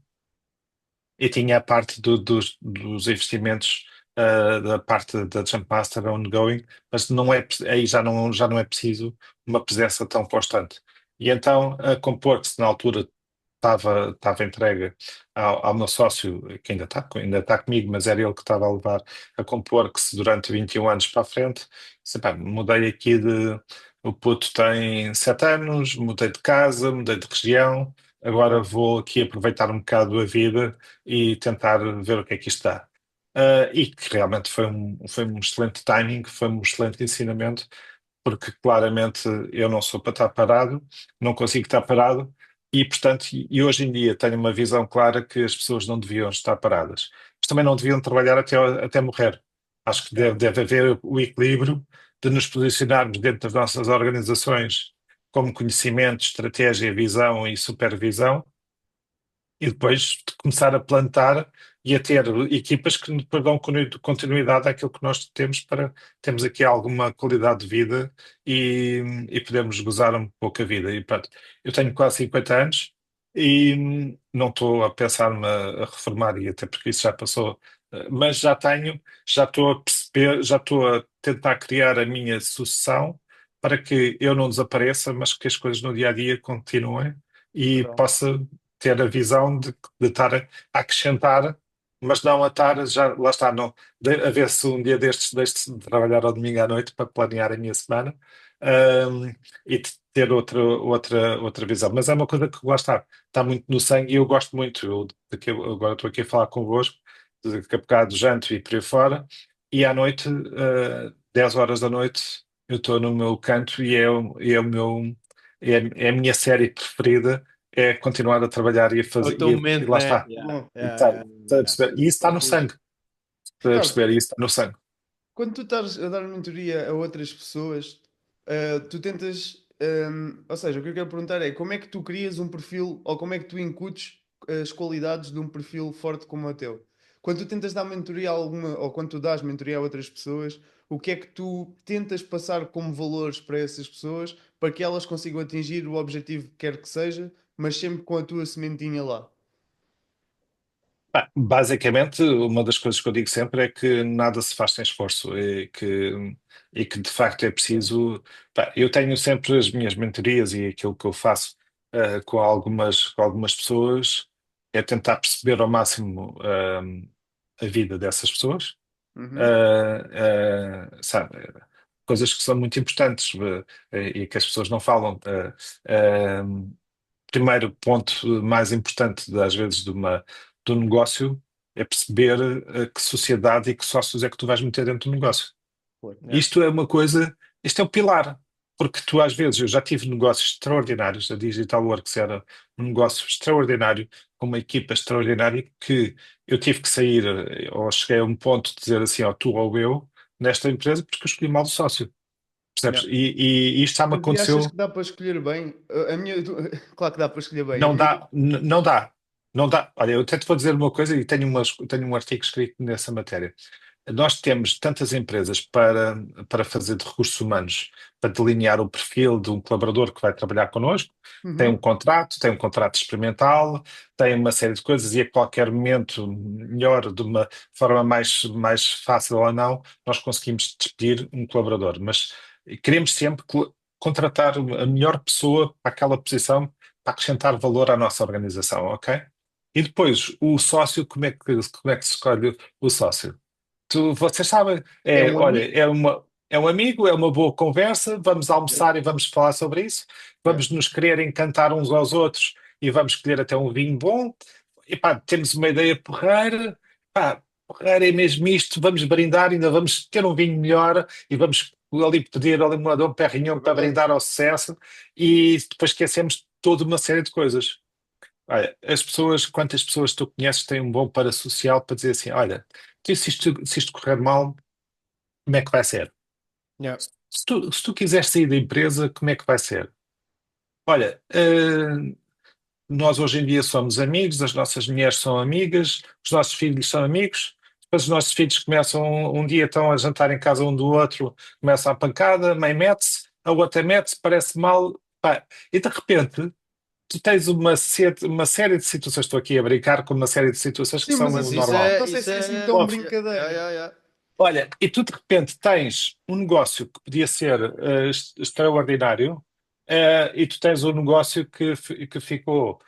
e tinha a parte dos investimentos, da parte da Jumpmaster ongoing, mas não é, aí já não é preciso uma presença tão constante. E então, a Compor-se na altura estava entregue ao meu sócio, que ainda está comigo, mas era ele que estava a levar a Compor-se durante 21 anos para a frente. Disse, "Pá, mudei aqui de. O puto tem 7 anos, mudei de casa, mudei de região, agora vou aqui aproveitar um bocado a vida e tentar ver o que é que isto dá." E que realmente foi um excelente timing, foi um excelente ensinamento, porque claramente eu não sou para estar parado, não consigo estar parado, e portanto, e hoje em dia tenho uma visão clara que as pessoas não deviam estar paradas, mas também não deviam trabalhar até morrer. Acho que deve haver o equilíbrio de nos posicionarmos dentro das nossas organizações como conhecimento, estratégia, visão e supervisão, e depois de começar a plantar e a ter equipas que depois dão continuidade àquilo que nós temos para termos aqui alguma qualidade de vida e podemos gozar um pouco a vida. E pronto, eu tenho quase 50 anos e não estou a pensar-me a reformar, e até porque isso já passou, mas já estou a perceber, já estou a tentar criar a minha sucessão para que eu não desapareça, mas que as coisas no dia a dia continuem e Pronto. possa ter a visão de estar a acrescentar, mas não a estar, já, lá está, não, a ver se um dia destes deixo de trabalhar ao domingo à noite para planear a minha semana, e de ter outra visão. Mas é uma coisa que lá está muito no sangue e eu gosto muito. Agora estou aqui a falar convosco, de que a bocado janto e por aí fora, e à noite, 10 horas da noite, eu estou no meu canto e é o meu. É a minha série preferida, é continuar a trabalhar e a É o fazer, teu e momento, lá né? está. Yeah, Bom, E yeah, está, yeah, está a yeah. perceber? E isso está é no fixe. sangue. Está a Ricardo, perceber? E isso está no sangue. quando tu estás a dar mentoria a outras pessoas, tu tentas, ou seja, o que eu quero perguntar é como é que tu crias um perfil ou como é que tu incutes as qualidades de um perfil forte como o teu? Quando tu tentas dar mentoria a alguma, ou quando tu dás mentoria a outras pessoas, o que é que tu tentas passar como valores para essas pessoas para que elas consigam atingir o objetivo que quer que seja, mas sempre com a tua sementinha lá? Basicamente, uma das coisas que eu digo sempre é que nada se faz sem esforço e que de facto é preciso. Eu tenho sempre as minhas mentorias e aquilo que eu faço com algumas pessoas é tentar perceber ao máximo a vida dessas pessoas. Uhum. Sabe? coisas que são muito importantes e que as pessoas não falam. Eh, Primeiro ponto mais importante, às vezes, do negócio é perceber que sociedade e que sócios é que tu vais meter dentro do negócio. Yeah. Isto é uma coisa, isto é o pilar, porque tu às vezes, eu já tive negócios extraordinários, a Digital Works era um negócio extraordinário, com uma equipa extraordinária, que eu tive que sair, ou cheguei a um ponto de dizer assim, ó, tu ou eu, nesta empresa, porque eu escolhi mal o sócio, percebes? Yeah. E isto já me Mas e achas aconteceu. que dá para escolher bem? A minha... Claro que dá para escolher bem. A Não minha... dá, não dá, não dá. Olha, eu até te vou dizer uma coisa e tenho um artigo escrito nessa matéria. Nós temos tantas empresas para fazer de recursos humanos, para delinear o perfil de um colaborador que vai trabalhar connosco, Uhum. tem um contrato experimental, tem uma série de coisas e a qualquer momento, melhor, de uma forma mais fácil ou não, nós conseguimos despedir um colaborador. Mas queremos sempre contratar a melhor pessoa para aquela posição para acrescentar valor à nossa organização, ok? E depois, o sócio, como é que se escolhe o sócio? Vocês sabem, É um olha, amigo. é um amigo, é uma boa conversa, vamos almoçar e vamos falar sobre isso, Yeah. vamos nos querer encantar uns aos outros e vamos escolher até um vinho bom, e pá, temos uma ideia porreira, pá, porreira é mesmo isto, vamos brindar, ainda vamos ter um vinho melhor e vamos ali pedir ali um É perrinhão para verdade. brindar ao sucesso e depois esquecemos toda uma série de coisas. Olha, quantas pessoas tu conheces têm um bom parasocial para dizer assim, olha, se isto correr mal, como é que vai ser? Yeah. Se tu quiseres sair da empresa, como é que vai ser? Olha, nós hoje em dia somos amigos, as nossas mulheres são amigas, os nossos filhos são amigos, depois os nossos filhos começam, um dia estão a jantar em casa um do outro, começam a pancada, a mãe mete-se, a outra mete-se, parece mal, pá, e de repente tu tens uma série de situações, estou aqui a brincar com uma série de situações que Sim, são mas o Mas normal. não sei isso se é assim é. tão Ouve, Yeah, yeah, brincadeira. yeah, yeah. olha, e tu de repente tens um negócio que podia ser extraordinário, e tu tens um negócio que ficou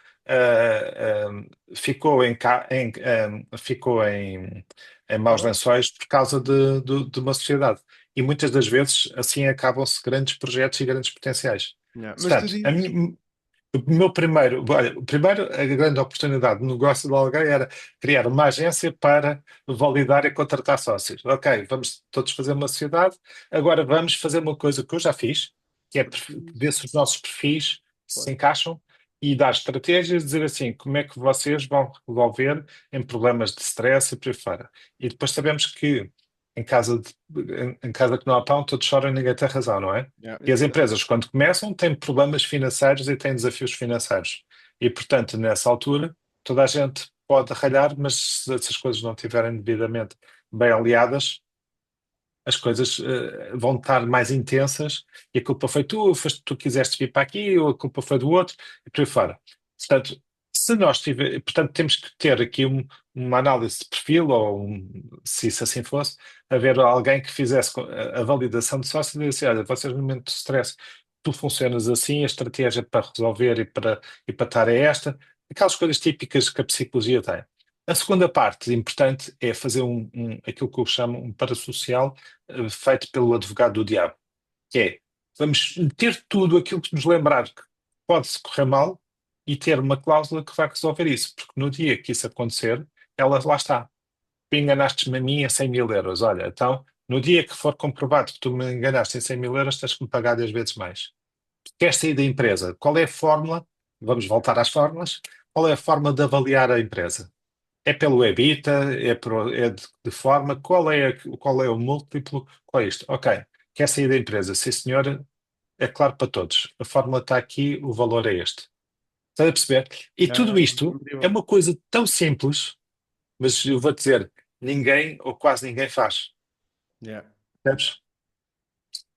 em maus lençóis por causa de uma sociedade. E muitas das vezes assim acabam-se grandes projetos e grandes potenciais. Yeah. Mas tu Portanto, dizes. o meu primeiro, olha, a grande oportunidade de negócio de alguém era criar uma agência para validar e contratar sócios. Ok, vamos todos fazer uma sociedade, agora vamos fazer uma coisa que eu já fiz, que é ver se os nossos perfis se encaixam e dar estratégias, dizer assim, como é que vocês vão resolver em problemas de stress e por aí fora. E depois sabemos que em casa que não há pão, todos choram e ninguém tem razão, não é? Yeah. E as empresas, quando começam, têm problemas financeiros e têm desafios financeiros. E, portanto, nessa altura, toda a gente pode ralhar, mas se as coisas não estiverem devidamente bem aliadas, as coisas vão estar mais intensas e a culpa foi tu, foste tu que quiseste vir para aqui, ou a culpa foi do outro, e por aí fora. Portanto, portanto, temos que ter aqui uma análise de perfil, ou se isso assim fosse, haver alguém que fizesse a validação de sócio e disse, olha, vocês no momento de stress, tu funcionas assim, a estratégia para resolver e para estar é esta, aquelas coisas típicas que a psicologia tem. A segunda parte importante é fazer aquilo que eu chamo um parasocial feito pelo advogado do diabo, que é, vamos meter tudo aquilo que nos lembrar que pode-se correr mal e ter uma cláusula que vai resolver isso, porque no dia que isso acontecer, ela lá está. Tu enganaste-me a mim a 100 mil euros. Olha, então, no dia que for comprovado que tu me enganaste em 100 mil euros, tens que me pagar 10 vezes mais. Queres sair da empresa? Qual é a fórmula? Vamos voltar às fórmulas. Qual é a forma de avaliar a empresa? É pelo EBITDA? É de forma? Qual é o múltiplo? Qual é isto? Ok. Quer sair da empresa? Sim, senhora. É claro para todos. A fórmula está aqui, o valor é este. Estás a perceber? E Yeah, tudo yeah. isto é Incrível. uma coisa tão simples, mas eu vou dizer, ninguém ou quase ninguém faz. Yeah. Percebes?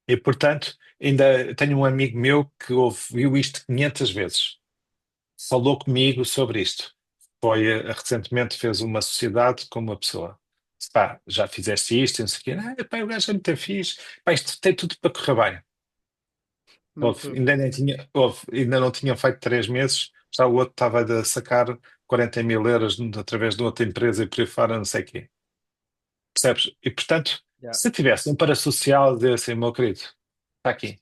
E, portanto, ainda tenho um amigo meu que ouviu isto 500 vezes. Falou comigo sobre isto. Recentemente fez uma sociedade com uma pessoa. Disse, pá, já fizeste isto, e não sei o quê. Ah, pá, o gajo é muito fixe. Pá, isto tem tudo para correr bem. Não estou. Ainda não tinham feito 3 meses, já o outro estava a sacar 40 mil euros através de outra empresa e por aí fora, não sei o quê. Percebes? E, portanto, Yeah. Se tivesse um parasocial, dizer assim, meu querido, está aqui.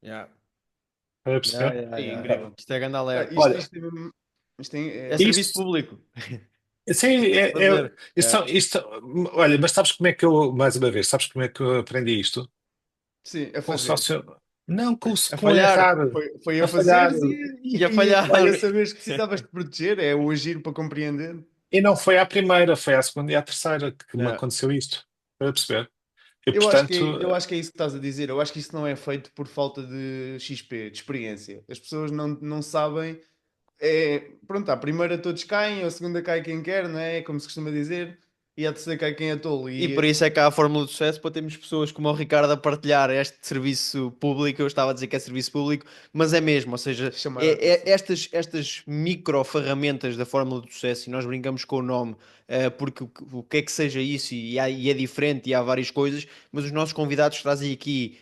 Yeah. Estás a Yeah, perceber? yeah, É yeah, incrível. yeah. Isto é grande Ah, alerta. Olha, isto é mesmo. É serviço isto, público. sim, Fazer. isto, Yeah. isto, olha, mas sabes como é que eu, mais uma vez, sabes como é que eu aprendi isto? Sim, a Com fazer. sócio, não, A com falhar. errar, Foi a a falhar. fazeres E a e falhar. olha, saberes que precisavas de proteger, é o agir para compreender. E não foi à primeira, foi à segunda e à terceira que me Yeah. aconteceu isto. Estás a perceber? E Eu acho que, portanto, eu acho que é isso que estás a dizer. Eu acho que isso não é feito por falta de XP, de experiência. As pessoas não sabem. Pronto, à primeira todos caem, à segunda cai quem quer, não é? Como se costuma dizer, e à terceira cai quem é tolo. E por isso é que há a fórmula do sucesso para termos pessoas como o Ricardo a partilhar este serviço público. Eu estava a dizer que é serviço público, mas é mesmo, ou seja, Chamar a atenção. estas micro ferramentas da fórmula do sucesso, e nós brincamos com o nome, porque o que é que seja isso, e é diferente, e há várias coisas, mas os nossos convidados trazem aqui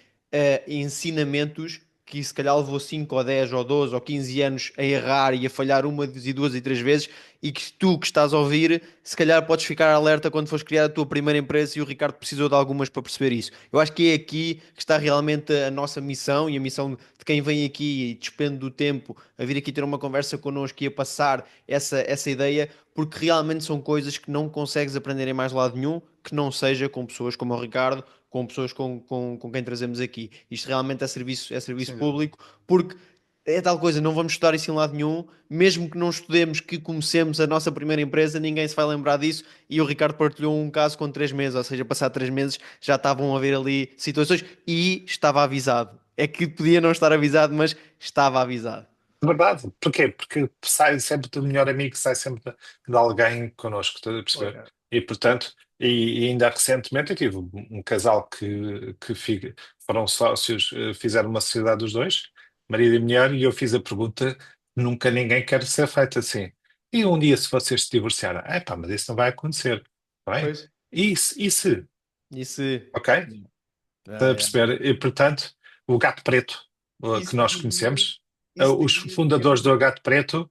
ensinamentos que se calhar levou 5 ou 10 ou 12 ou 15 anos a errar e a falhar uma e duas e três vezes, e que tu que estás a ouvir, se calhar podes ficar alerta quando fores criar a tua primeira empresa, e o Ricardo precisou de algumas para perceber isso. Eu acho que é aqui que está realmente a nossa missão, e a missão de quem vem aqui e despende do tempo a vir aqui ter uma conversa connosco e a passar essa ideia, porque realmente são coisas que não consegues aprender em mais lado nenhum, que não seja com pessoas como o Ricardo, com pessoas com quem trazemos aqui. Isto realmente é serviço Sem dúvida. público, porque é tal coisa, não vamos estudar isso em lado nenhum, mesmo que não estudemos, que comecemos a nossa primeira empresa, ninguém se vai lembrar disso. E o Ricardo partilhou um caso com 3 meses, ou seja, passado 3 meses já estavam a haver ali situações e estava avisado. É que podia não estar avisado, mas estava avisado. verdade. Porquê? Porque sai sempre do melhor amigo, sai sempre de alguém connosco, estás a perceber? Olha, E portanto, e ainda recentemente eu tive um casal foram sócios, fizeram uma sociedade dos dois, marido e mulher, e eu fiz a pergunta que nunca ninguém quer ser feita assim. E um dia, se vocês se divorciarem, pá, mas isso não vai acontecer, não é? pois, E se? Isso. Ok? Estás a perceber? E portanto, o gato preto, que isso nós diria, conhecemos, isso os diria que é fundadores do Gato Preto,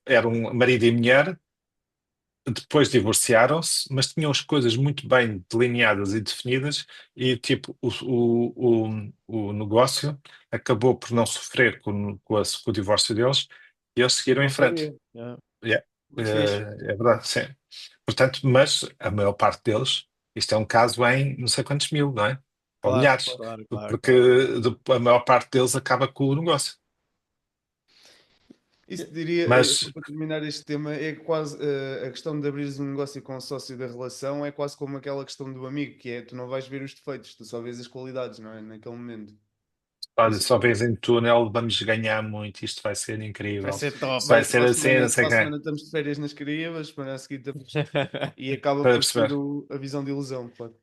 eram marido e mulher, depois divorciaram-se, mas tinham as coisas muito bem delineadas e definidas, e tipo, o negócio acabou por não sofrer com o divórcio deles, e eles seguiram em não frente. sabia. Yeah. Muito fixe. É verdade, sim. Portanto, mas a maior parte deles, isto é um caso em não sei quantos mil, não é? Ou Claro, milhares, claro, claro, porque claro. a maior parte deles acaba com o negócio. Isso diria, só Mas, para terminar este tema, é quase a questão de abrires um negócio com o sócio da relação é quase como aquela questão do amigo, que é tu não vais ver os defeitos, tu só vês as qualidades, não é? Naquele momento. Não olha, sei só se vez em túnel, vamos ganhar muito, isto vai ser Vai incrível. ser top. Isto vai ser assim, não sei para a quem. semana estamos de férias nas Caraíbas, semana a seguir estamos. E acaba Para por ser perceber. a visão de ilusão, claro.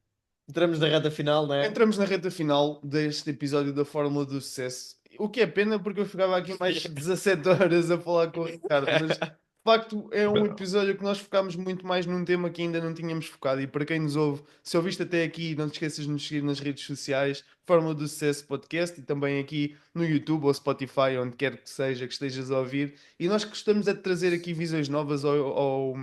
Entramos na reta final, não é? Entramos na reta final deste episódio da Fórmula do Sucesso. O que é pena porque eu ficava aqui mais 17 horas a falar com o Ricardo, mas de facto é um episódio que nós focámos muito mais num tema que ainda não tínhamos focado. E para quem nos ouve, se ouviste até aqui, não te esqueças de nos seguir nas redes sociais, Fórmula do Sucesso Podcast, e também aqui no YouTube ou Spotify, onde quer que seja que estejas a ouvir. E nós gostamos é de trazer aqui visões novas ao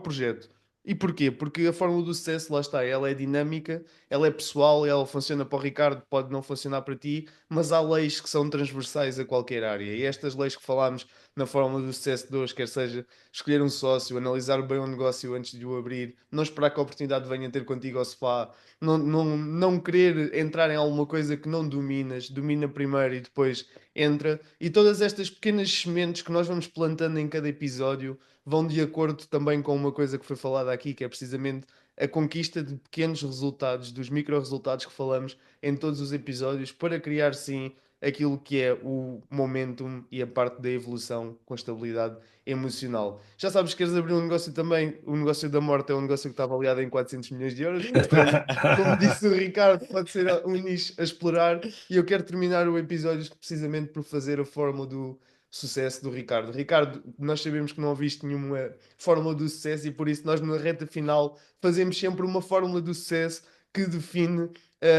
projeto. E porquê? Porque a fórmula do sucesso, lá está, ela é dinâmica, ela é pessoal, ela funciona para o Ricardo, pode não funcionar para ti, mas há leis que são transversais a qualquer área. E estas leis que falámos na fórmula do sucesso de hoje, quer seja escolher um sócio, analisar bem o negócio antes de o abrir, não esperar que a oportunidade venha ter contigo ao sofá, não querer entrar em alguma coisa que não dominas, domina primeiro e depois entra. E todas estas pequenas sementes que nós vamos plantando em cada episódio vão de acordo também com uma coisa que foi falada aqui, que é precisamente a conquista de pequenos resultados, dos micro resultados que falamos em todos os episódios, para criar sim aquilo que é o momentum e a parte da evolução com estabilidade emocional. Já sabes que queres abrir um negócio também, o negócio da morte é um negócio que está avaliado em 400 milhões de euros, portanto, como disse o Ricardo, pode ser um nicho a explorar, e eu quero terminar o episódio precisamente por fazer a fórmula do sucesso do Ricardo. Ricardo, nós sabemos que não ouviste nenhuma fórmula do sucesso, e por isso nós na reta final fazemos sempre uma fórmula do sucesso que define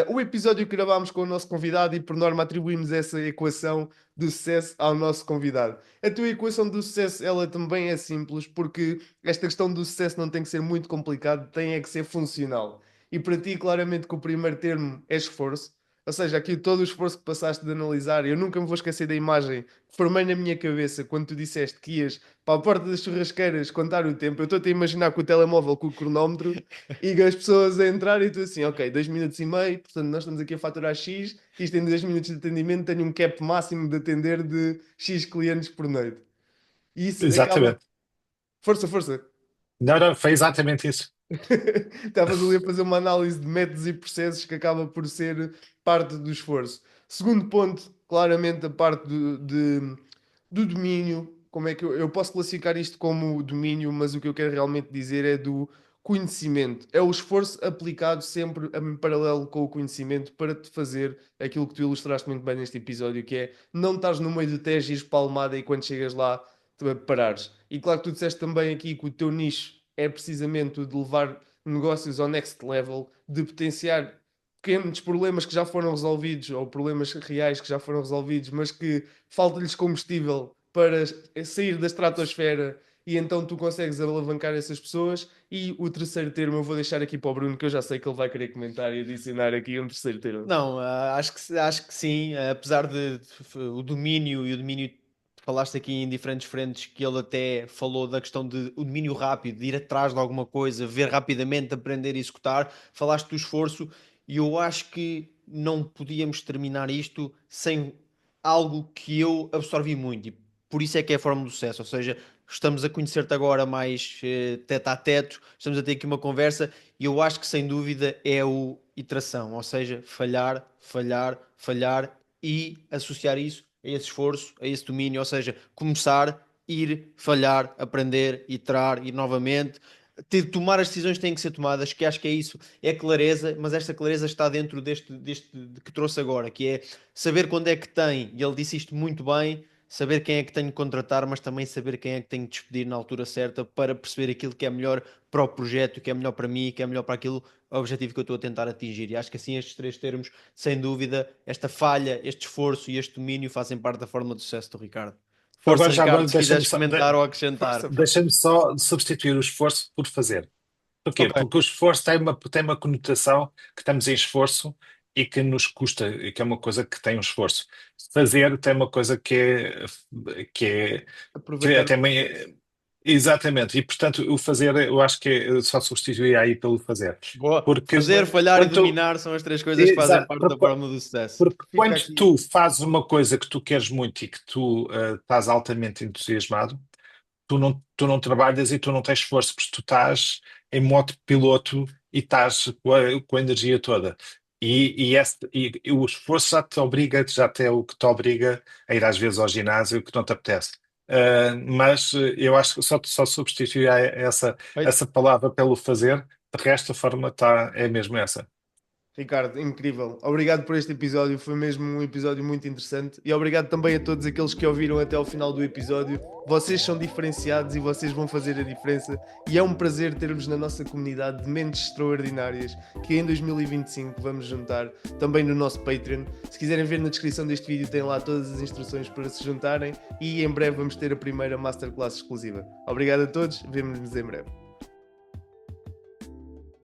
o episódio que gravámos com o nosso convidado, e por norma atribuímos essa equação do sucesso ao nosso convidado. A tua equação do sucesso, ela também é simples, porque esta questão do sucesso não tem que ser muito complicado, tem é que ser funcional. e para ti claramente que o primeiro termo é esforço, ou seja, aqui todo o esforço que passaste de analisar, eu nunca me vou esquecer da imagem que formei na minha cabeça quando tu disseste que ias para a porta das churrasqueiras contar o tempo. Eu estou-te a imaginar com o telemóvel, com o cronómetro, e as pessoas a entrar e tu assim, ok, 2 minutos e meio, portanto nós estamos aqui a faturar X, isto em 2 minutos de atendimento tenho um cap máximo de atender de X clientes por noite. E isso acaba... Exatamente. Força, força. Não, não, foi exatamente isso. Estavas ali a fazer uma análise de métodos e processos que acaba por ser parte do esforço. Segundo ponto, claramente a parte do domínio. Como é que eu posso classificar isto como domínio, mas o que eu quero realmente dizer é do conhecimento. É o esforço aplicado sempre em paralelo com o conhecimento para te fazer aquilo que tu ilustraste muito bem neste episódio, que é não estás no meio do Tejo e ires palmada e quando chegas lá te parares. E claro que tu disseste também aqui que o teu nicho é precisamente o de levar negócios ao next level, de potenciar pequenos problemas que já foram resolvidos ou problemas reais que já foram resolvidos, mas que falta-lhes combustível para sair da estratosfera e então tu consegues alavancar essas pessoas. E o terceiro termo eu vou deixar aqui para o Bruno, que eu já sei que ele vai querer comentar e adicionar aqui um terceiro termo. Não, acho que sim, apesar o domínio e o domínio, falaste aqui em diferentes frentes que ele até falou da questão de o domínio rápido, de ir atrás de alguma coisa, ver rapidamente, aprender e executar, falaste do esforço e eu acho que não podíamos terminar isto sem algo que eu absorvi muito e por isso é que é a forma do sucesso, ou seja, estamos a conhecer-te agora mais teto a teto, estamos a ter aqui uma conversa e eu acho que sem dúvida é o iteração, ou seja, falhar, falhar, falhar e associar isso a esse esforço, a esse domínio, ou seja, começar, ir, falhar, aprender, iterar, ir novamente. Tomar as decisões que têm que ser tomadas, que acho que é isso, é clareza, mas esta clareza está dentro deste que trouxe agora, que é saber quando é que tem, e ele disse isto muito bem, saber quem é que tenho que contratar, mas também saber quem é que tenho que despedir na altura certa para perceber aquilo que é melhor para o projeto, que é melhor para mim, que é melhor para aquilo, o objetivo que eu estou a tentar atingir. E acho que assim estes três termos, sem dúvida, esta falha, este esforço e este domínio fazem parte da forma de sucesso do Ricardo. Força, Agora Ricardo, se deixa-me quiseres só, comentar ou acrescentar. Força, força. deixa-me só substituir o esforço por fazer. Porquê? Ok. Porque o esforço tem uma conotação que estamos em esforço e que nos custa, e que é uma coisa que tem um esforço. Fazer tem uma coisa que é, que é Aproveitar. também. Exatamente, e portanto o fazer eu acho que só substituir aí pelo fazer. Boa. Porque Fazer, falhar e quando tu, dominar são as três coisas que fazem exa- parte da forma do sucesso. porque Fica quando aqui. tu fazes uma coisa que tu queres muito e que tu estás altamente entusiasmado, tu não trabalhas e tu não tens esforço, porque tu estás em modo piloto e estás com a energia toda. E o esforço já te obriga, já te é o que te obriga a ir às vezes ao ginásio que não te apetece. Mas eu acho que só substituir Feito. essa palavra pelo fazer, de resto a forma é mesmo essa. Ricardo, incrível. Obrigado por este episódio, foi mesmo um episódio muito interessante. E obrigado também a todos aqueles que ouviram até ao final do episódio. Vocês são diferenciados e vocês vão fazer a diferença. E é um prazer termos na nossa comunidade de mentes extraordinárias que em 2025 vamos juntar também no nosso Patreon. Se quiserem ver na descrição deste vídeo, tem lá todas as instruções para se juntarem. E em breve vamos ter a primeira Masterclass exclusiva. Obrigado a todos, vemo-nos em breve.